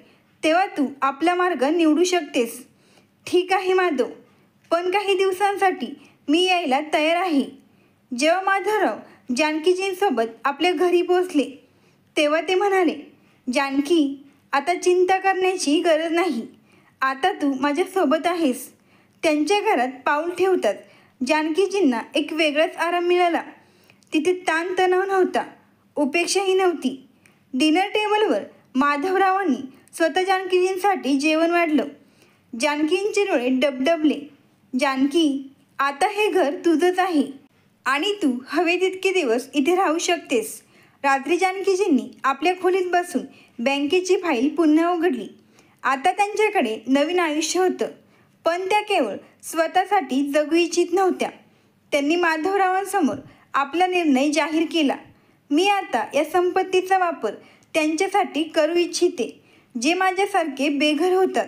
तेव्हा तू आपला मार्ग निवडू शकतेस. ठीक आहे माधव, पण काही दिवसांसाठी मी यायला तयार आहे. जेव्हा माधवराव जानकीजींसोबत आपल्या घरी पोचले तेव्हा ते म्हणाले, जानकी, आता चिंता करण्याची गरज नाही. आता तू माझ्यासोबत आहेस. त्यांच्या घरात पाऊल ठेवतात जानकीजींना एक वेगळाच आराम मिळाला. तिथे ताणतणाव नव्हता, उपेक्षाही नव्हती. डिनर टेबलवर माधवरावांनी स्वतः जानकीजींसाठी जेवण वाढलं. जानकींचे डोळे डबडबले. जानकी, आता हे घर तुझंच आहे आणि तू हवे तितके दिवस इथे राहू शकतेस. रात्री जानकीजींनी आपल्या खोलीत बसून बँकेची फाईल पुन्हा उघडली. आता त्यांच्याकडे नवीन आयुष्य होतं, पण त्या केवळ स्वतःसाठी जगू इच्छित नव्हत्या. त्यांनी माधवरावांसमोर आपला निर्णय जाहीर केला. मी आता या संपत्तीचा वापर त्यांच्यासाठी करू इच्छिते, जे माझ्यासारखे बेघर होतात.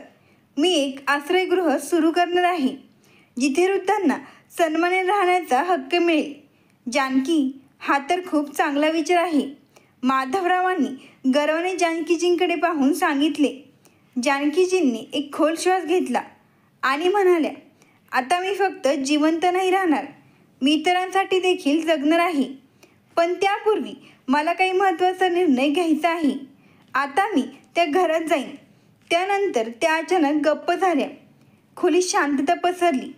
मी एक आश्रयगृह सुरू करणार आहे, जिथे वृद्धांना सन्मानाने राहण्याचा हक्क मिळेल. जानकी, हा तर खूप चांगला विचार आहे. माधवरावांनी गर्वाने जानकीजींकडे पाहून सांगितले. जानकीजींनी एक खोल श्वास घेतला आणि म्हणाल्या, आता मी फक्त जिवंत नाही राहणार, मी इतरांसाठी देखील जगणार आहे. पण त्यापूर्वी मला काही महत्त्वाचा निर्णय घ्यायचा आहे. आता मी त्या घरात जाईन. त्यानंतर त्या अचानक गप्प झाल्या. खोलीत शांतता पसरली.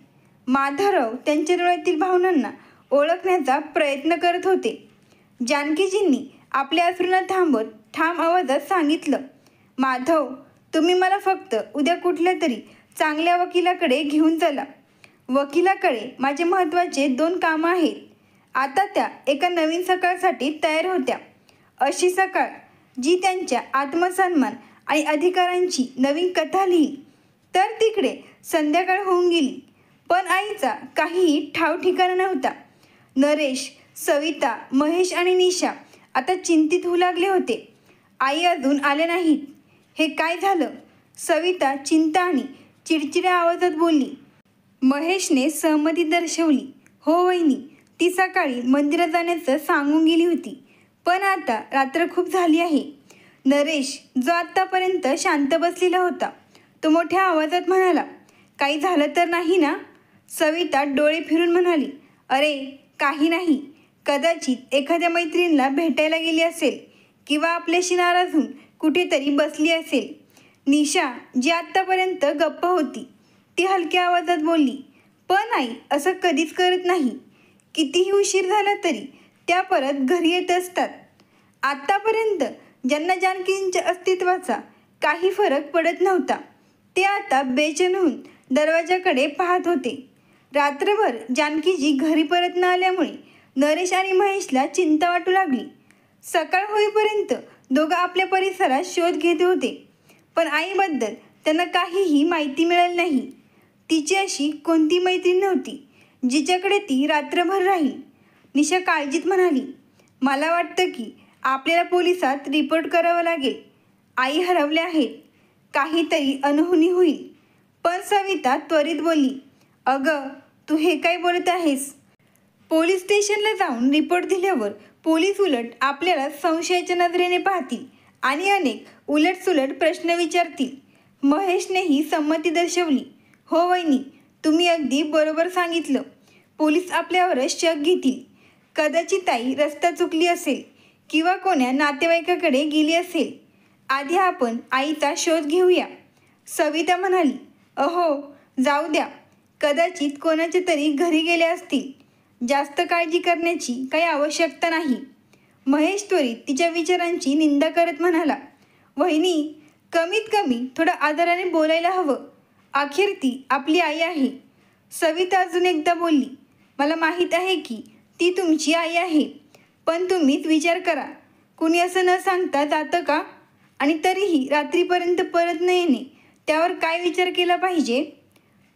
माधवराव त्यांच्या डोळ्यातील भावनांना ओळखण्याचा प्रयत्न करत होते. जानकीजींनी आपल्या अश्रूंना थांबवत ठाम आवाजात सांगितलं, माधव, तुम्ही मला फक्त उद्या कुठल्या तरी चांगल्या वकिलाकडे घेऊन चला. वकिलाकडे माझे महत्त्वाचे 2 कामं आहेत. आता त्या एका नवीन सकाळसाठी तयार होत्या. अशी सकाळ जी त्यांच्या आत्मसन्मान आणि अधिकारांची नवीन कथा लिहिली. तर तिकडे संध्याकाळ होऊन गेली, पण आईचा काहीही ठाव ठिकाणा नव्हता. नरेश, सविता, महेश आणि निशा आता चिंतित होऊ लागले होते. आई अजून आल्या नाहीत. हे काय झालं? सविता चिंता आणि चिडचिड्या आवाजात बोलली. महेशने सहमती दर्शवली. हो वहिनी, ती सकाळी मंदिरात जाण्याचं सांगून गेली होती, पण आता रात्र खूप झाली आहे. नरेश, जो आत्तापर्यंत शांत बसलेला होता, तो मोठ्या आवाजात म्हणाला, काही झालं तर नाही ना? सविता डोळे फिरून म्हणाली, अरे काही नाही, कदाचित एखाद्या मैत्रिणीला भेटायला गेली असेल किंवा आपल्याशी नाराज होऊन कुठेतरी बसली असेल. निशा, जी आत्तापर्यंत गप्प होती, ती हलक्या आवाजात बोलली, पण आई असं कधीच करत नाही. कितीही उशीर झाला तरी त्या परत घरी येत असतात. आत्तापर्यंत ज्यांना जानकींच्या अस्तित्वाचा काही फरक पडत नव्हता, ते आता बेचैन होऊन दरवाजाकडे पाहत होते. रात्रभर जानकीजी घरी परत न आल्यामुळे नरेश आणि महेशला चिंता वाटू लागली. सकाळ होईपर्यंत दोघं आपल्या परिसरात शोध घेत होते, पण आईबद्दल त्यांना काहीही माहिती मिळाली नाही. तिची अशी कोणती मैत्रीण नव्हती जिच्याकडे ती रात्रभर राहील. निशा काळजीत म्हणाली, मला वाटतं की आपल्याला पोलिसात रिपोर्ट करावं लागेल. आई हरवल्या आहेत, काहीतरी अनहोनी होईल. पण सविता त्वरित बोलली, अगं तू हे काय बोलत आहेस? पोलीस स्टेशनला जाऊन रिपोर्ट दिल्यावर पोलीस उलट आपल्याला संशयाच्या नजरेने पाहतील आणि अनेक उलटसुलट प्रश्न विचारतील. महेशनेही संमती दर्शवली. हो वहिनी, तुम्ही अगदी बरोबर सांगितलं. पोलीस आपल्यावरच शक घेतील. कदाचित आई रस्ता चुकली असेल किंवा कोण्या नातेवाईकाकडे गेली असेल. आधी आपण आईचा शोध घेऊया, सविता म्हणाली. अहो जाऊ द्या, कदाचित कोणाच्या तरी घरी गेले असतील. जास्त काळजी करण्याची काही आवश्यकता नाही. महेश त्वरित तिच्या विचारांची निंदा करत म्हणाला, वहिनी, कमीत कमी थोडं आदराने बोलायला हवं. अखेर ती आपली आई आहे. सविता अजून एकदा बोलली, मला माहीत आहे की ती तुमची आई आहे, पण तुम्हीच विचार करा, कुणी असं न सांगता जातं का? आणि तरीही रात्रीपर्यंत परत न येणे, त्यावर काय विचार केला पाहिजे?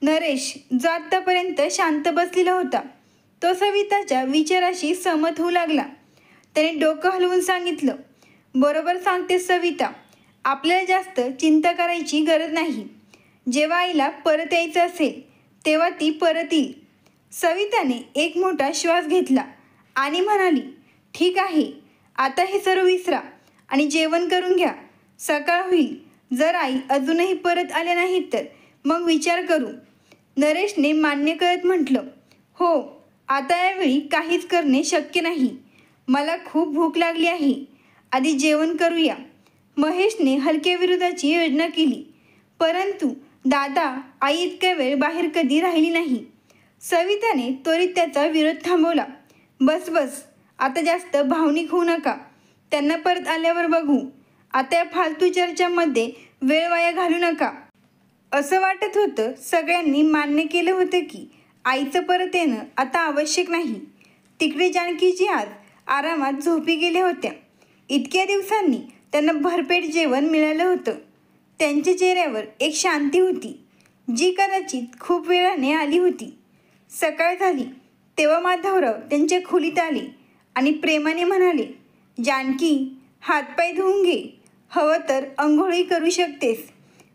नरेश, जो आत्तापर्यंत शांत बसलेला होता, तो सविताच्या विचाराशी सहमत होऊ लागला. त्याने डोकं हलवून सांगितलं, बरोबर सांगते सविता, आपल्याला जास्त चिंता करायची गरज नाही. जेव्हा आईला परत यायचं असेल तेव्हा ती परत येईल. सविताने एक मोठा श्वास घेतला आणि म्हणाली, ठीक आहे, आता हे सर्व विसरा आणि जेवण करून घ्या. सकाळ होईल. जर आई अजूनही परत आल्या नाहीत तर मग विचार करू. नरेशने मान्य करत म्हटलं, हो, आता यावेळी काहीच करणे शक्य नाही. मला खूप भूक लागली आहे. आधी जेवण करूया. महेशने हलक्या विरोधाची योजना केली, परंतु दादा, आई इतक्या वेळ बाहेर कधी राहिली नाही. सविताने त्वरित त्याचा विरोध थांबवला. बस बस, आता जास्त भावनिक होऊ नका. त्यांना परत आल्यावर बघू. आता या फालतू चर्चांमध्ये वेळ वाया घालू नका. असं वाटत होतं सगळ्यांनी मान्य केलं होतं की आईचं परत येणं आता आवश्यक नाही. तिकडे जानकीजी आज आरामात झोपी गेल्या होत्या. इतक्या दिवसांनी त्यांना भरपेट जेवण मिळालं होतं. त्यांच्या चेहऱ्यावर एक शांती होती, जी कदाचित खूप वेळाने आली होती. सकाळ झाली तेव्हा माधवराव त्यांच्या खोलीत आले आणि प्रेमाने म्हणाले, जानकी, हातपाय धुवून घे. हवं तर अंघोळही करू शकतेस.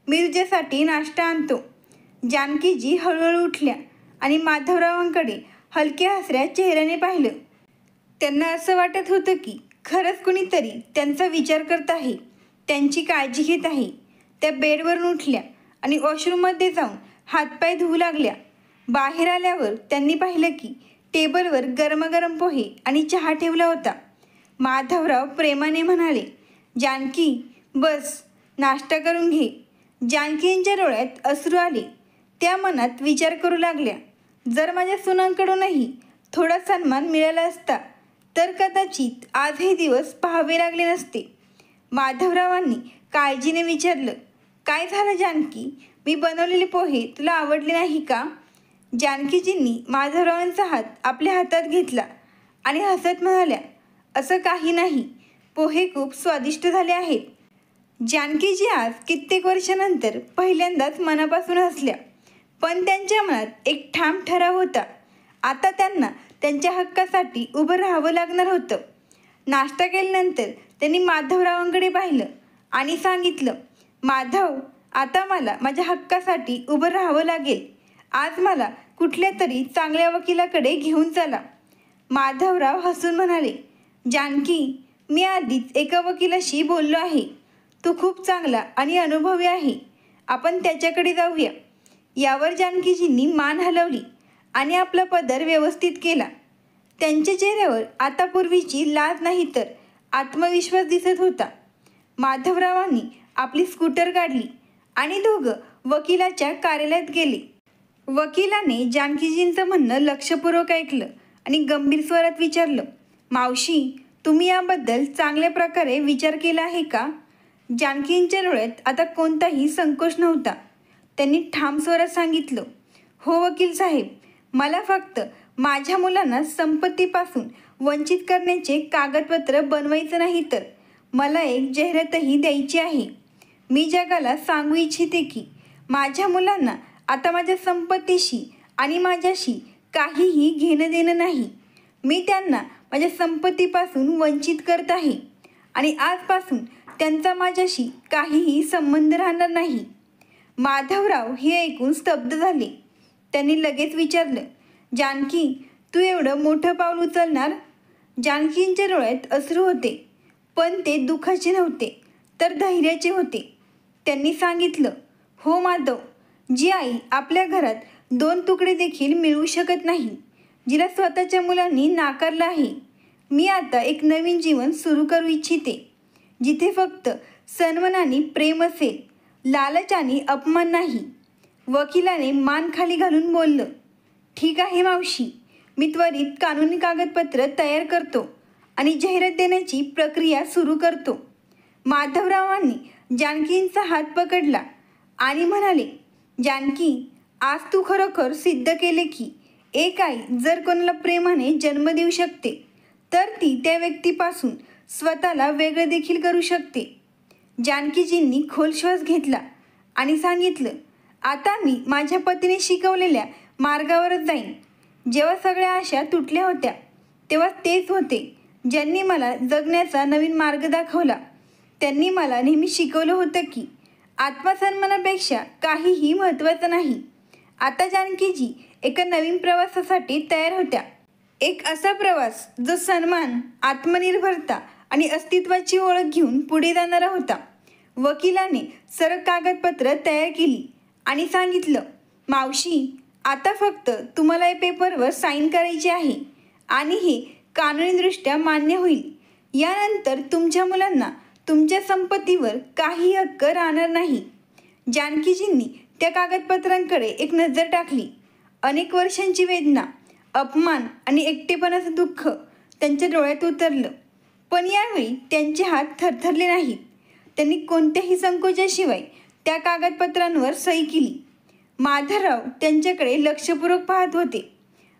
मी तुझ्यासाठी नाश्ता आणतो. जानकीजी हळूहळू उठल्या आणि माधवरावांकडे हलक्या हसऱ्या चेहऱ्याने पाहिलं. त्यांना असं वाटत होतं की खरंच कुणीतरी त्यांचा विचार करत आहे, त्यांची काळजी घेत आहे. त्या बेडवरून उठल्या आणि वॉशरूममध्ये जाऊन हातपाय धुवू लागल्या. बाहेर आल्यावर त्यांनी पाहिलं की टेबलवर गरमागरम पोहे आणि चहा ठेवला होता. माधवराव प्रेमाने म्हणाले, जानकी, बस, नाश्ता करून घे. जानकींच्या डोळ्यात अश्रू आले. त्या मनात विचार करू लागल्या, जर माझ्या सुनांकडूनही थोडा सन्मान मिळाला असता तर कदाचित आज हे दिवस पाहावे लागले नसते. माधवरावांनी काळजीने विचारलं, काय झालं जानकी? मी बनवलेले पोहे तुला आवडले नाही का? जानकीजींनी माधवरावांचा हात आपल्या हातात घेतला आणि हसत म्हणाल्या, असं काही नाही, पोहे खूप स्वादिष्ट झाले आहेत. जानकीजी आज कित्येक वर्षानंतर पहिल्यांदाच मनापासून हसल्या, पण त्यांच्या मनात एक ठाम ठराव होता. आता त्यांना त्यांच्या हक्कासाठी उभं राहावं लागणार होतं. नाश्ता केल्यानंतर त्यांनी माधवरावांकडे पाहिलं आणि सांगितलं, माधव, आता मला माझ्या हक्कासाठी उभं राहावं लागेल. आज मला कुठल्या तरी चांगल्या वकिलाकडे घेऊन चला. माधवराव हसून म्हणाले, जानकी, मी आधीच एका वकिलाशी बोललो आहे. तो खूप चांगला आणि अनुभवी आहे. आपण त्याच्याकडे जाऊया. यावर जानकीजींनी मान हलवली आणि आपला पदर व्यवस्थित केला. त्यांच्या चेहऱ्यावर आता पूर्वीची लाज नाही तर आत्मविश्वास दिसत होता. माधवरावांनी आपली स्कूटर काढली आणि दोघं वकिलाच्या कार्यालयात गेले. वकिलाने जानकीजींचं म्हणणं लक्षपूर्वक ऐकलं आणि गंभीर स्वरात विचारलं, मावशी, तुम्ही याबद्दल चांगल्या प्रकारे विचार केला आहे का? जानकींच्या डोळ्यात आता कोणताही संकोच नव्हता. त्यांनी ठाम स्वरात सांगितलं, हो वकील साहेब, मला फक्त माझ्या मुलांना संपत्तीपासून वंचित करण्याचे कागदपत्र बनवायचं नाही, तर मला एक जाहिरातही द्यायची आहे. मी जगाला सांगू इच्छिते की माझ्या मुलांना आता माझ्या संपत्तीशी आणि माझ्याशी काहीही घेणं देणं नाही. मी त्यांना माझ्या संपत्तीपासून वंचित करत आहे आणि आजपासून त्यांचा माझ्याशी काहीही संबंध राहणार नाही. माधवराव हे ऐकून स्तब्ध झाले. त्यांनी लगेच विचारलं, जानकी, तू एवढं मोठं पाऊल उचलणार? जानकींच्या डोळ्यात अश्रू होते, पण ते दुःखाचे नव्हते तर धैर्याचे होते. त्यांनी सांगितलं, हो माधव, जी आई आपल्या घरात 2 तुकडे देखील मिळवू शकत नाही, जिला स्वतःच्या मुलांनी नाकारलं आहे, मी आता एक नवीन जीवन सुरू करू इच्छिते, जिथे फक्त सन्मान आणि प्रेम असेल, लालच आणि अपमान नाही. वकिलाने मान खाली घालून बोललं, ठीक आहे मावशी, मी त्वरित कानूनी कागदपत्र तयार करतो आणि जाहिरात देण्याची प्रक्रिया सुरू करतो. माधवरावांनी जानकींचा हात पकडला आणि म्हणाले, जानकी, आज तू खरोखर सिद्ध केले की एक आई जर कोणाला प्रेमाने जन्म देऊ शकते तर ती त्या व्यक्तीपासून स्वतःला वेगळं देखील करू शकते. जानकीजींनी खोल श्वास घेतला आणि सांगितलं, आता मी माझ्या पतीने शिकवलेल्या मार्गावरच जाईन. जेव्हा सगळ्या आशा तुटल्या होत्या तेव्हा तेच होते ज्यांनी मला जगण्याचा नवीन मार्ग दाखवला. त्यांनी मला नेहमी शिकवलं होतं की आत्मसन्मानापेक्षा काहीही महत्त्वाचं नाही. आता जानकीजी एका नवीन प्रवासासाठी तयार होत्या. एक असा प्रवास जो सन्मान, आत्मनिर्भरता आणि अस्तित्वाची ओळख घेऊन पुढे जाणारा होता. वकिलाने सर्व कागदपत्र तयार केली आणि सांगितलं, मावशी, आता फक्त तुम्हाला या पेपरवर साईन करायची आहे आणि हे कानूनीदृष्ट्या मान्य होईल. यानंतर तुमच्या मुलांना तुमच्या संपत्तीवर काही हक्क राहणार नाही. जानकीजींनी त्या कागदपत्रांकडे एक नजर टाकली. अनेक वर्षांची वेदना, अपमान आणि एकटेपणाचं दुःख त्यांच्या डोळ्यात उतरलं. पण यावेळी त्यांचे हात थरथरले नाहीत. त्यांनी कोणत्याही संकोचाशिवाय त्या कागदपत्रांवर सही केली. माधवराव त्यांच्याकडे लक्षपूर्वक पाहत होते.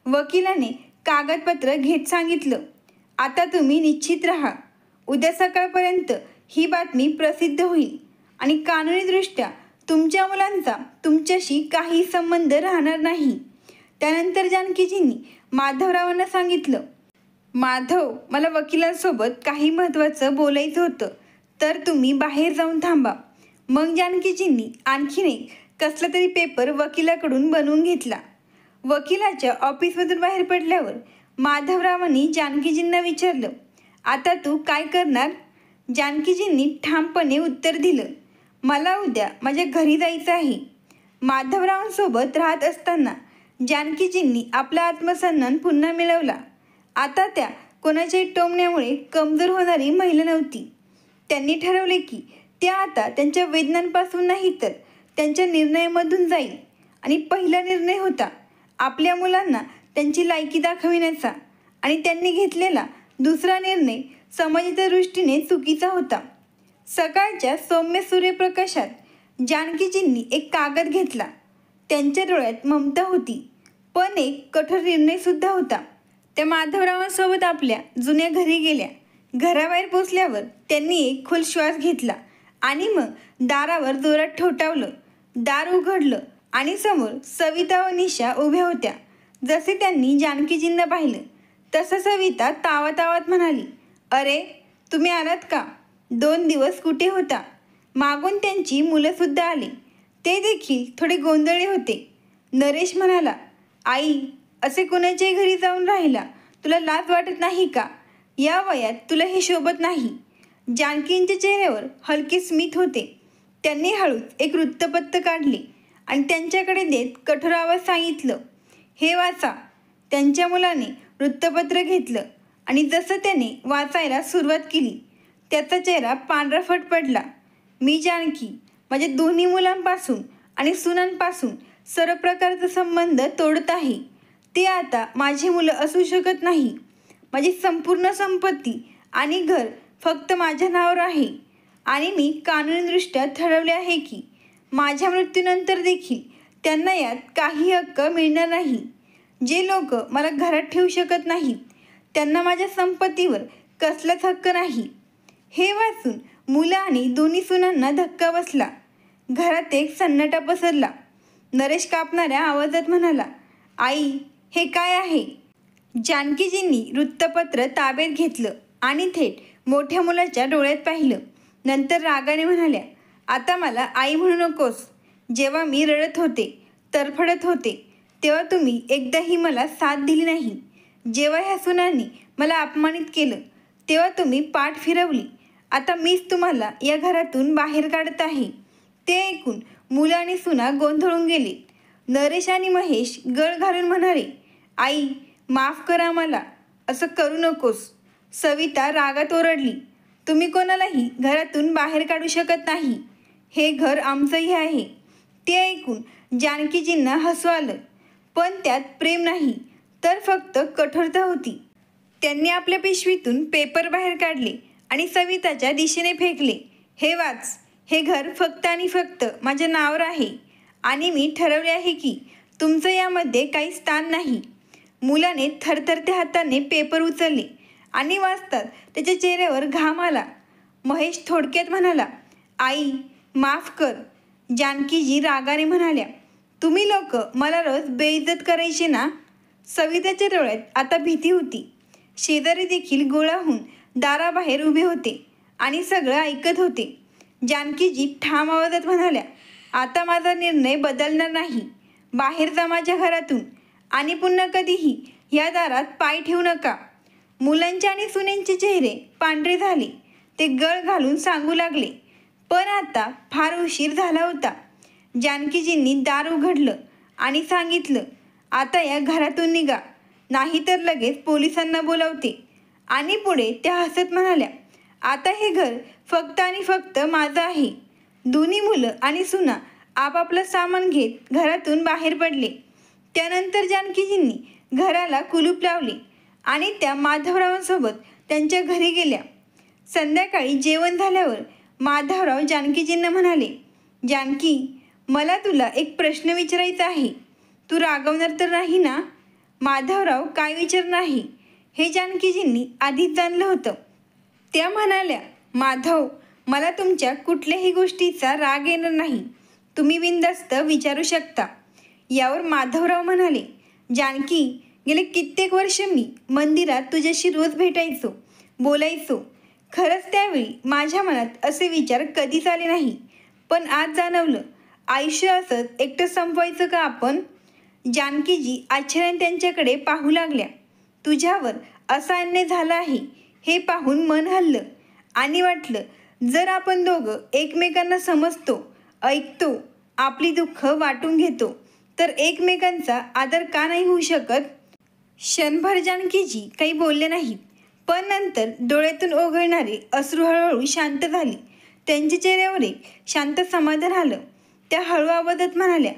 वकिलाने कागदपत्र घेत सांगितलं, आता तुम्ही निश्चित राहा. उद्या सकाळपर्यंत ही बातमी प्रसिद्ध होईल आणि कानूनीदृष्ट्या तुमच्या मुलांचा तुमच्याशी काही संबंध राहणार नाही. त्यानंतर जानकीजींनी माधवरावांना सांगितलं, माधव, मला वकिलांसोबत काही महत्त्वाचं बोलायचं होतं, तर तुम्ही बाहेर जाऊन थांबा. मग जानकीजींनी आणखीन एक कसला तरी पेपर वकिलाकडून बनवून घेतला. वकिलाच्या ऑफिसमधून बाहेर पडल्यावर माधवरावांनी जानकीजींना विचारलं, आता तू काय करणार? जानकीजींनी ठामपणे उत्तर दिलं, मला उद्या माझ्या घरी जायचं आहे. माधवरावांसोबत राहत असताना जानकीजींनी आपला आत्मसन्मान पुन्हा मिळवला. आता त्या कोणाच्याही टोमण्यामुळे कमजोर होणारी महिला नव्हती. त्यांनी ठरवले की त्या आता त्यांच्या वेदनांपासून नाही तर त्यांच्या निर्णयामधून जाईल. आणि पहिला निर्णय होता आपल्या मुलांना त्यांची लायकी दाखविण्याचा. आणि त्यांनी घेतलेला दुसरा निर्णय समाजाच्या दृष्टीने चुकीचा होता. सकाळच्या सौम्य सूर्यप्रकाशात जानकीजींनी एक कागद घेतला. त्यांच्या डोळ्यात ममता होती, पण एक कठोर निर्णयसुद्धा होता. त्या माधवरावांसोबत आपल्या जुन्या घरी गेल्या. घराबाहेर पोचल्यावर त्यांनी एक खोल श्वास घेतला आणि मग दारावर जोरात ठोठावलं. दार उघडलं आणि समोर सविता व निशा उभ्या होत्या. जसे त्यांनी जानकीजींना पाहिलं तसं सविता तावातावात म्हणाली, अरे, तुम्ही आलात का? 2 दिवस कुठे होता? मागून त्यांची मुलंसुद्धा आली. ते देखील थोडे गोंधळले होते. नरेश म्हणाला, आई, असे कोणाच्याही घरी जाऊन राहिला तुला लाज वाटत नाही का? या वयात तुला हे शोभत नाही. जानकींच्या चेहऱ्यावर हलके स्मित होते. त्यांनी हळूच एक वृत्तपत्र काढले आणि त्यांच्याकडे देत कठोर आवाज सांगितलं, हे वाचा. त्यांच्या मुलाने वृत्तपत्र घेतलं आणि जसं त्याने वाचायला सुरुवात केली त्याचा चेहरा पांढराफट पडला. मी जानकी माझ्या दोन्ही मुलांपासून आणि सुनांपासून सर्व प्रकारचा संबंध तोडत आहे. ते आता माझी मुलं असू शकत नाही. माझी संपूर्ण संपत्ती आणि घर फक्त माझ्या नावावर आहे आणि मी कानूनीदृष्ट्या ठरवले आहे की माझ्या मृत्यूनंतर देखील त्यांना यात काही हक्क मिळणार नाही. जे लोक मला घरात ठेवू शकत नाहीत त्यांना माझ्या संपत्तीवर कसलाच हक्क नाही. हे वाचून मुलं आणि दोन्ही सुनांना धक्का बसला. घरात एक सन्नाटा पसरला. नरेश कापणाऱ्या आवाजात म्हणाला, आई, हे काय आहे? जानकीजींनी वृत्तपत्र ताब्यात घेतलं आणि थेट मोठ्या मुलाच्या डोळ्यात पाहिलं. नंतर रागाने म्हणाल्या, आता मला आई म्हणू नकोस. जेव्हा मी रडत होते, तरफडत होते, तेव्हा तुम्ही एकदाही मला साथ दिली नाही. जेव्हा ह्या सुनांनी मला अपमानित केलं तेव्हा तुम्ही पाठ फिरवली. आता मीच तुम्हाला या घरातून बाहेर काढत आहे. ते ऐकून मुलं आणि सुना गोंधळून गेले. नरेश आणि महेश गळ घालून म्हणाले, आई, माफ करा मला, असं करू नकोस. सविता रागात ओरडली, तुम्ही कोणालाही घरातून बाहेर काढू शकत नाही. हे घर आमचंही आहे. ते ऐकून जानकीजींना हसू आलं, पण त्यात प्रेम नाही तर फक्त कठोरता होती. त्यांनी आपल्या पिशवीतून पेपर बाहेर काढले आणि सविताच्या दिशेने फेकले. हे वाच. हे घर फक्त आणि फक्त माझ्या नावावर आहे आणि मी ठरवले आहे की तुमचं यामध्ये काही स्थान नाही. मुलाने थरथरत्या हाताने पेपर उचलले आणि वाचतात त्याच्या चेहऱ्यावर घाम आला. महेश थोडक्यात म्हणाला, आई माफ कर. जानकीजी रागाने म्हणाल्या, तुम्ही लोक मला रोज बेइज्जत करायचे ना. सविताच्या डोळ्यात आता भीती होती. शेजारी देखील गोळा होऊन दाराबाहेर उभे होते आणि सगळं ऐकत होते. जानकीजी ठाम आवाजात म्हणाल्या, आता माझा निर्णय बदलणार नाही. बाहेर जा माझ्या घरातून आणि पुन्हा कधीही या दारात पाय ठेवू नका. मुलांचे आणि सुनेंचे चेहरे पांढरे झाले. ते गळ घालून सांगू लागले, पण आता फार उशीर झाला होता. जानकीजींनी दार उघडलं आणि सांगितलं, आता या घरातून निघा, नाहीतर लगेच पोलिसांना बोलावते. आणि पुढे त्या हसत म्हणाल्या, आता हे घर फक्त आणि फक्त माझं आहे. दोन्ही मुलं आणि सुना आपापलं सामान घेत घरातून बाहेर पडले. त्यानंतर जानकीजींनी घराला कुलूप लावले आणि त्या माधवरावांसोबत त्यांच्या घरी गेल्या. संध्याकाळी जेवण झाल्यावर माधवराव जानकीजींना म्हणाले, जानकी, मला तुला एक प्रश्न विचारायचा आहे. तू रागवणार तर नाही ना. माधवराव काय विचारणार आहे हे जानकीजींनी आधीच जाणलं होतं. त्या म्हणाल्या, माधव, मला तुमच्या कुठल्याही गोष्टीचा राग येणार नाही. तुम्ही बिनधास्त विचारू शकता. यावर माधवराव म्हणाले, जानकी, गेले कित्येक वर्ष मी मंदिरात तुझ्याशी रोज भेटायचो, बोलायचो. खरंच त्यावेळी माझ्या मनात असे विचार कधीच आले नाही. पण आज जाणवलं, आयुष्य असंच एकटं संपवायचं का आपण. जानकीजी आश्चर्याने त्यांच्याकडे पाहू लागल्या. तुझ्यावर असा अन्याय झाला आहे हे पाहून मन हललं आणि वाटलं, जर आपण दोघं एकमेकांना समजतो, ऐकतो, आपली दुःख वाटून घेतो, तर एकमेकांचा आदर का नाही होऊ शकत. क्षणभर जानकीजी काही बोलले नाहीत, पण नंतर डोळ्यातून ओघळणारे अश्रू हळूहळू शांत झाले. त्यांच्या चेहऱ्यावर एक शांत समाधान आलं. त्या हळू आवाजात म्हणाल्या,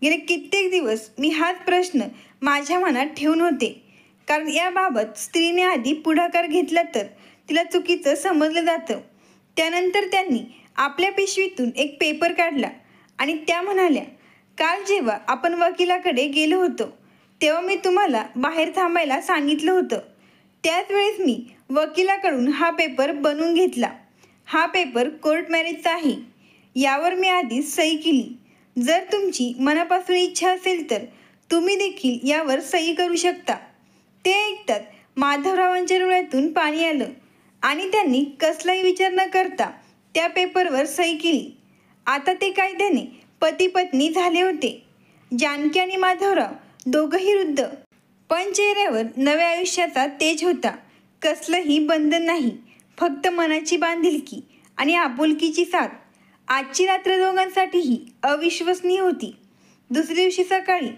गेले कित्येक दिवस मी हाच प्रश्न माझ्या मनात ठेवून होते. कारण याबाबत स्त्रीने आधी पुढाकार घेतला तर तिला चुकीचं समजलं जातं. त्यानंतर त्यांनी आपल्या पिशवीतून एक पेपर काढला आणि त्या म्हणाल्या, काल जेव्हा आपण वकिलाकडे गेलो होतो तेव्हा मी तुम्हाला बाहेर थांबायला सांगितलं होतं. त्याच वेळेस मी वकिलाकडून हा पेपर बनवून घेतला. हा पेपर कोर्ट मॅरेजचा आहे. यावर मी आधीच सही केली. जर तुमची मनापासून इच्छा असेल तर तुम्ही देखील यावर सही करू शकता. ते ऐकतात माधवरावांच्या डोळ्यातून पाणी आलं आणि त्यांनी कसलाही विचार न करता त्या पेपरवर सही केली. आता ते कायद्याने पती पत्नी झाले होते. जानकी आणि माधवराव दोघंही वृद्ध, पण चेहऱ्यावर नव्या आयुष्याचा तेज होता. कसलंही बंधन नाही, फक्त मनाची बांधिलकी आणि आपुलकीची साथ. आजची रात्र दोघांसाठीही अविश्वसनीय होती. दुसऱ्या दिवशी सकाळी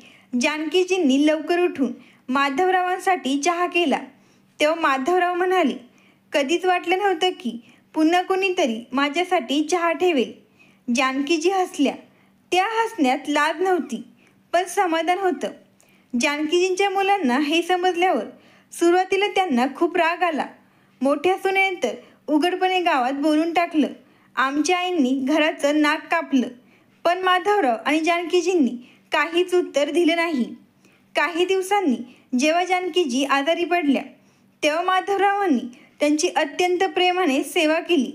जानकीजींनी लवकर उठून माधवरावांसाठी चहा केला. तेव्हा माधवराव म्हणाले, कधीच वाटलं नव्हतं की पुन्हा कोणीतरी माझ्यासाठी चहा ठेवेल. जानकीजी हसल्या. त्या हसण्यात लाज नव्हती, पण समाधान होतं. जानकीजींच्या मुलांना हे समजल्यावर सुरुवातीला त्यांना खूप राग आला. मोठ्या सुनेनंतर उघडपणे गावात बोलून टाकलं. आमच्या आईंनी घराचं नाक कापलं. पण माधवराव आणि जानकीजींनी काहीच उत्तर दिलं नाही. काही दिवसांनी जेव्हा जानकीजी आजारी पडल्या तेव्हा माधवरावांनी त्यांची अत्यंत प्रेमाने सेवा केली.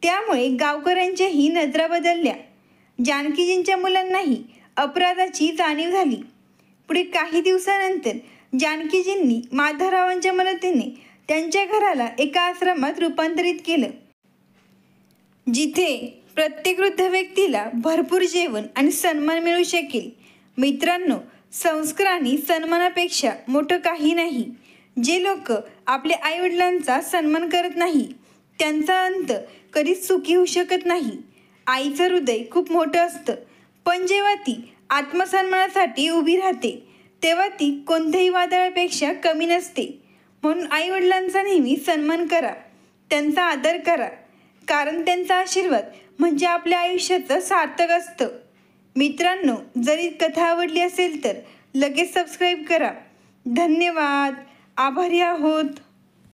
त्यामुळे गावकऱ्यांच्याही नजरा बदलल्या. जानकीजींच्या मुलांनाही अपराधाची जाणीव झाली. पुढे काही दिवसानंतर जानकीजींनी माधवरावांच्या मदतीने त्यांच्या घराला एका आश्रमात रूपांतरित केलं, जिथे प्रत्येक वृद्ध व्यक्तीला भरपूर जेवण आणि सन्मान मिळू शकेल. मित्रांनो, संस्कार आणि सन्मानापेक्षा मोठं काही नाही. जे लोक आपल्या आईवडिलांचा सन्मान करत नाही त्यांचा अंत कधीच सुखी होऊ शकत नाही. आईचं हृदय खूप मोठं असतं, पण जेव्हा ती आत्मसन्मानासाठी उभी राहते तेव्हा ती कोणत्याही वादळापेक्षा कमी नसते. म्हणून आईवडिलांचा नेहमी सन्मान करा, त्यांचा आदर करा, कारण त्यांचा आशीर्वाद म्हणजे आपल्या आयुष्याचं सार्थक असतं. मित्रांनो, जरी कथा आवडली असेल तर लगेच सबस्क्राईब करा. धन्यवाद. आभारी आहोत.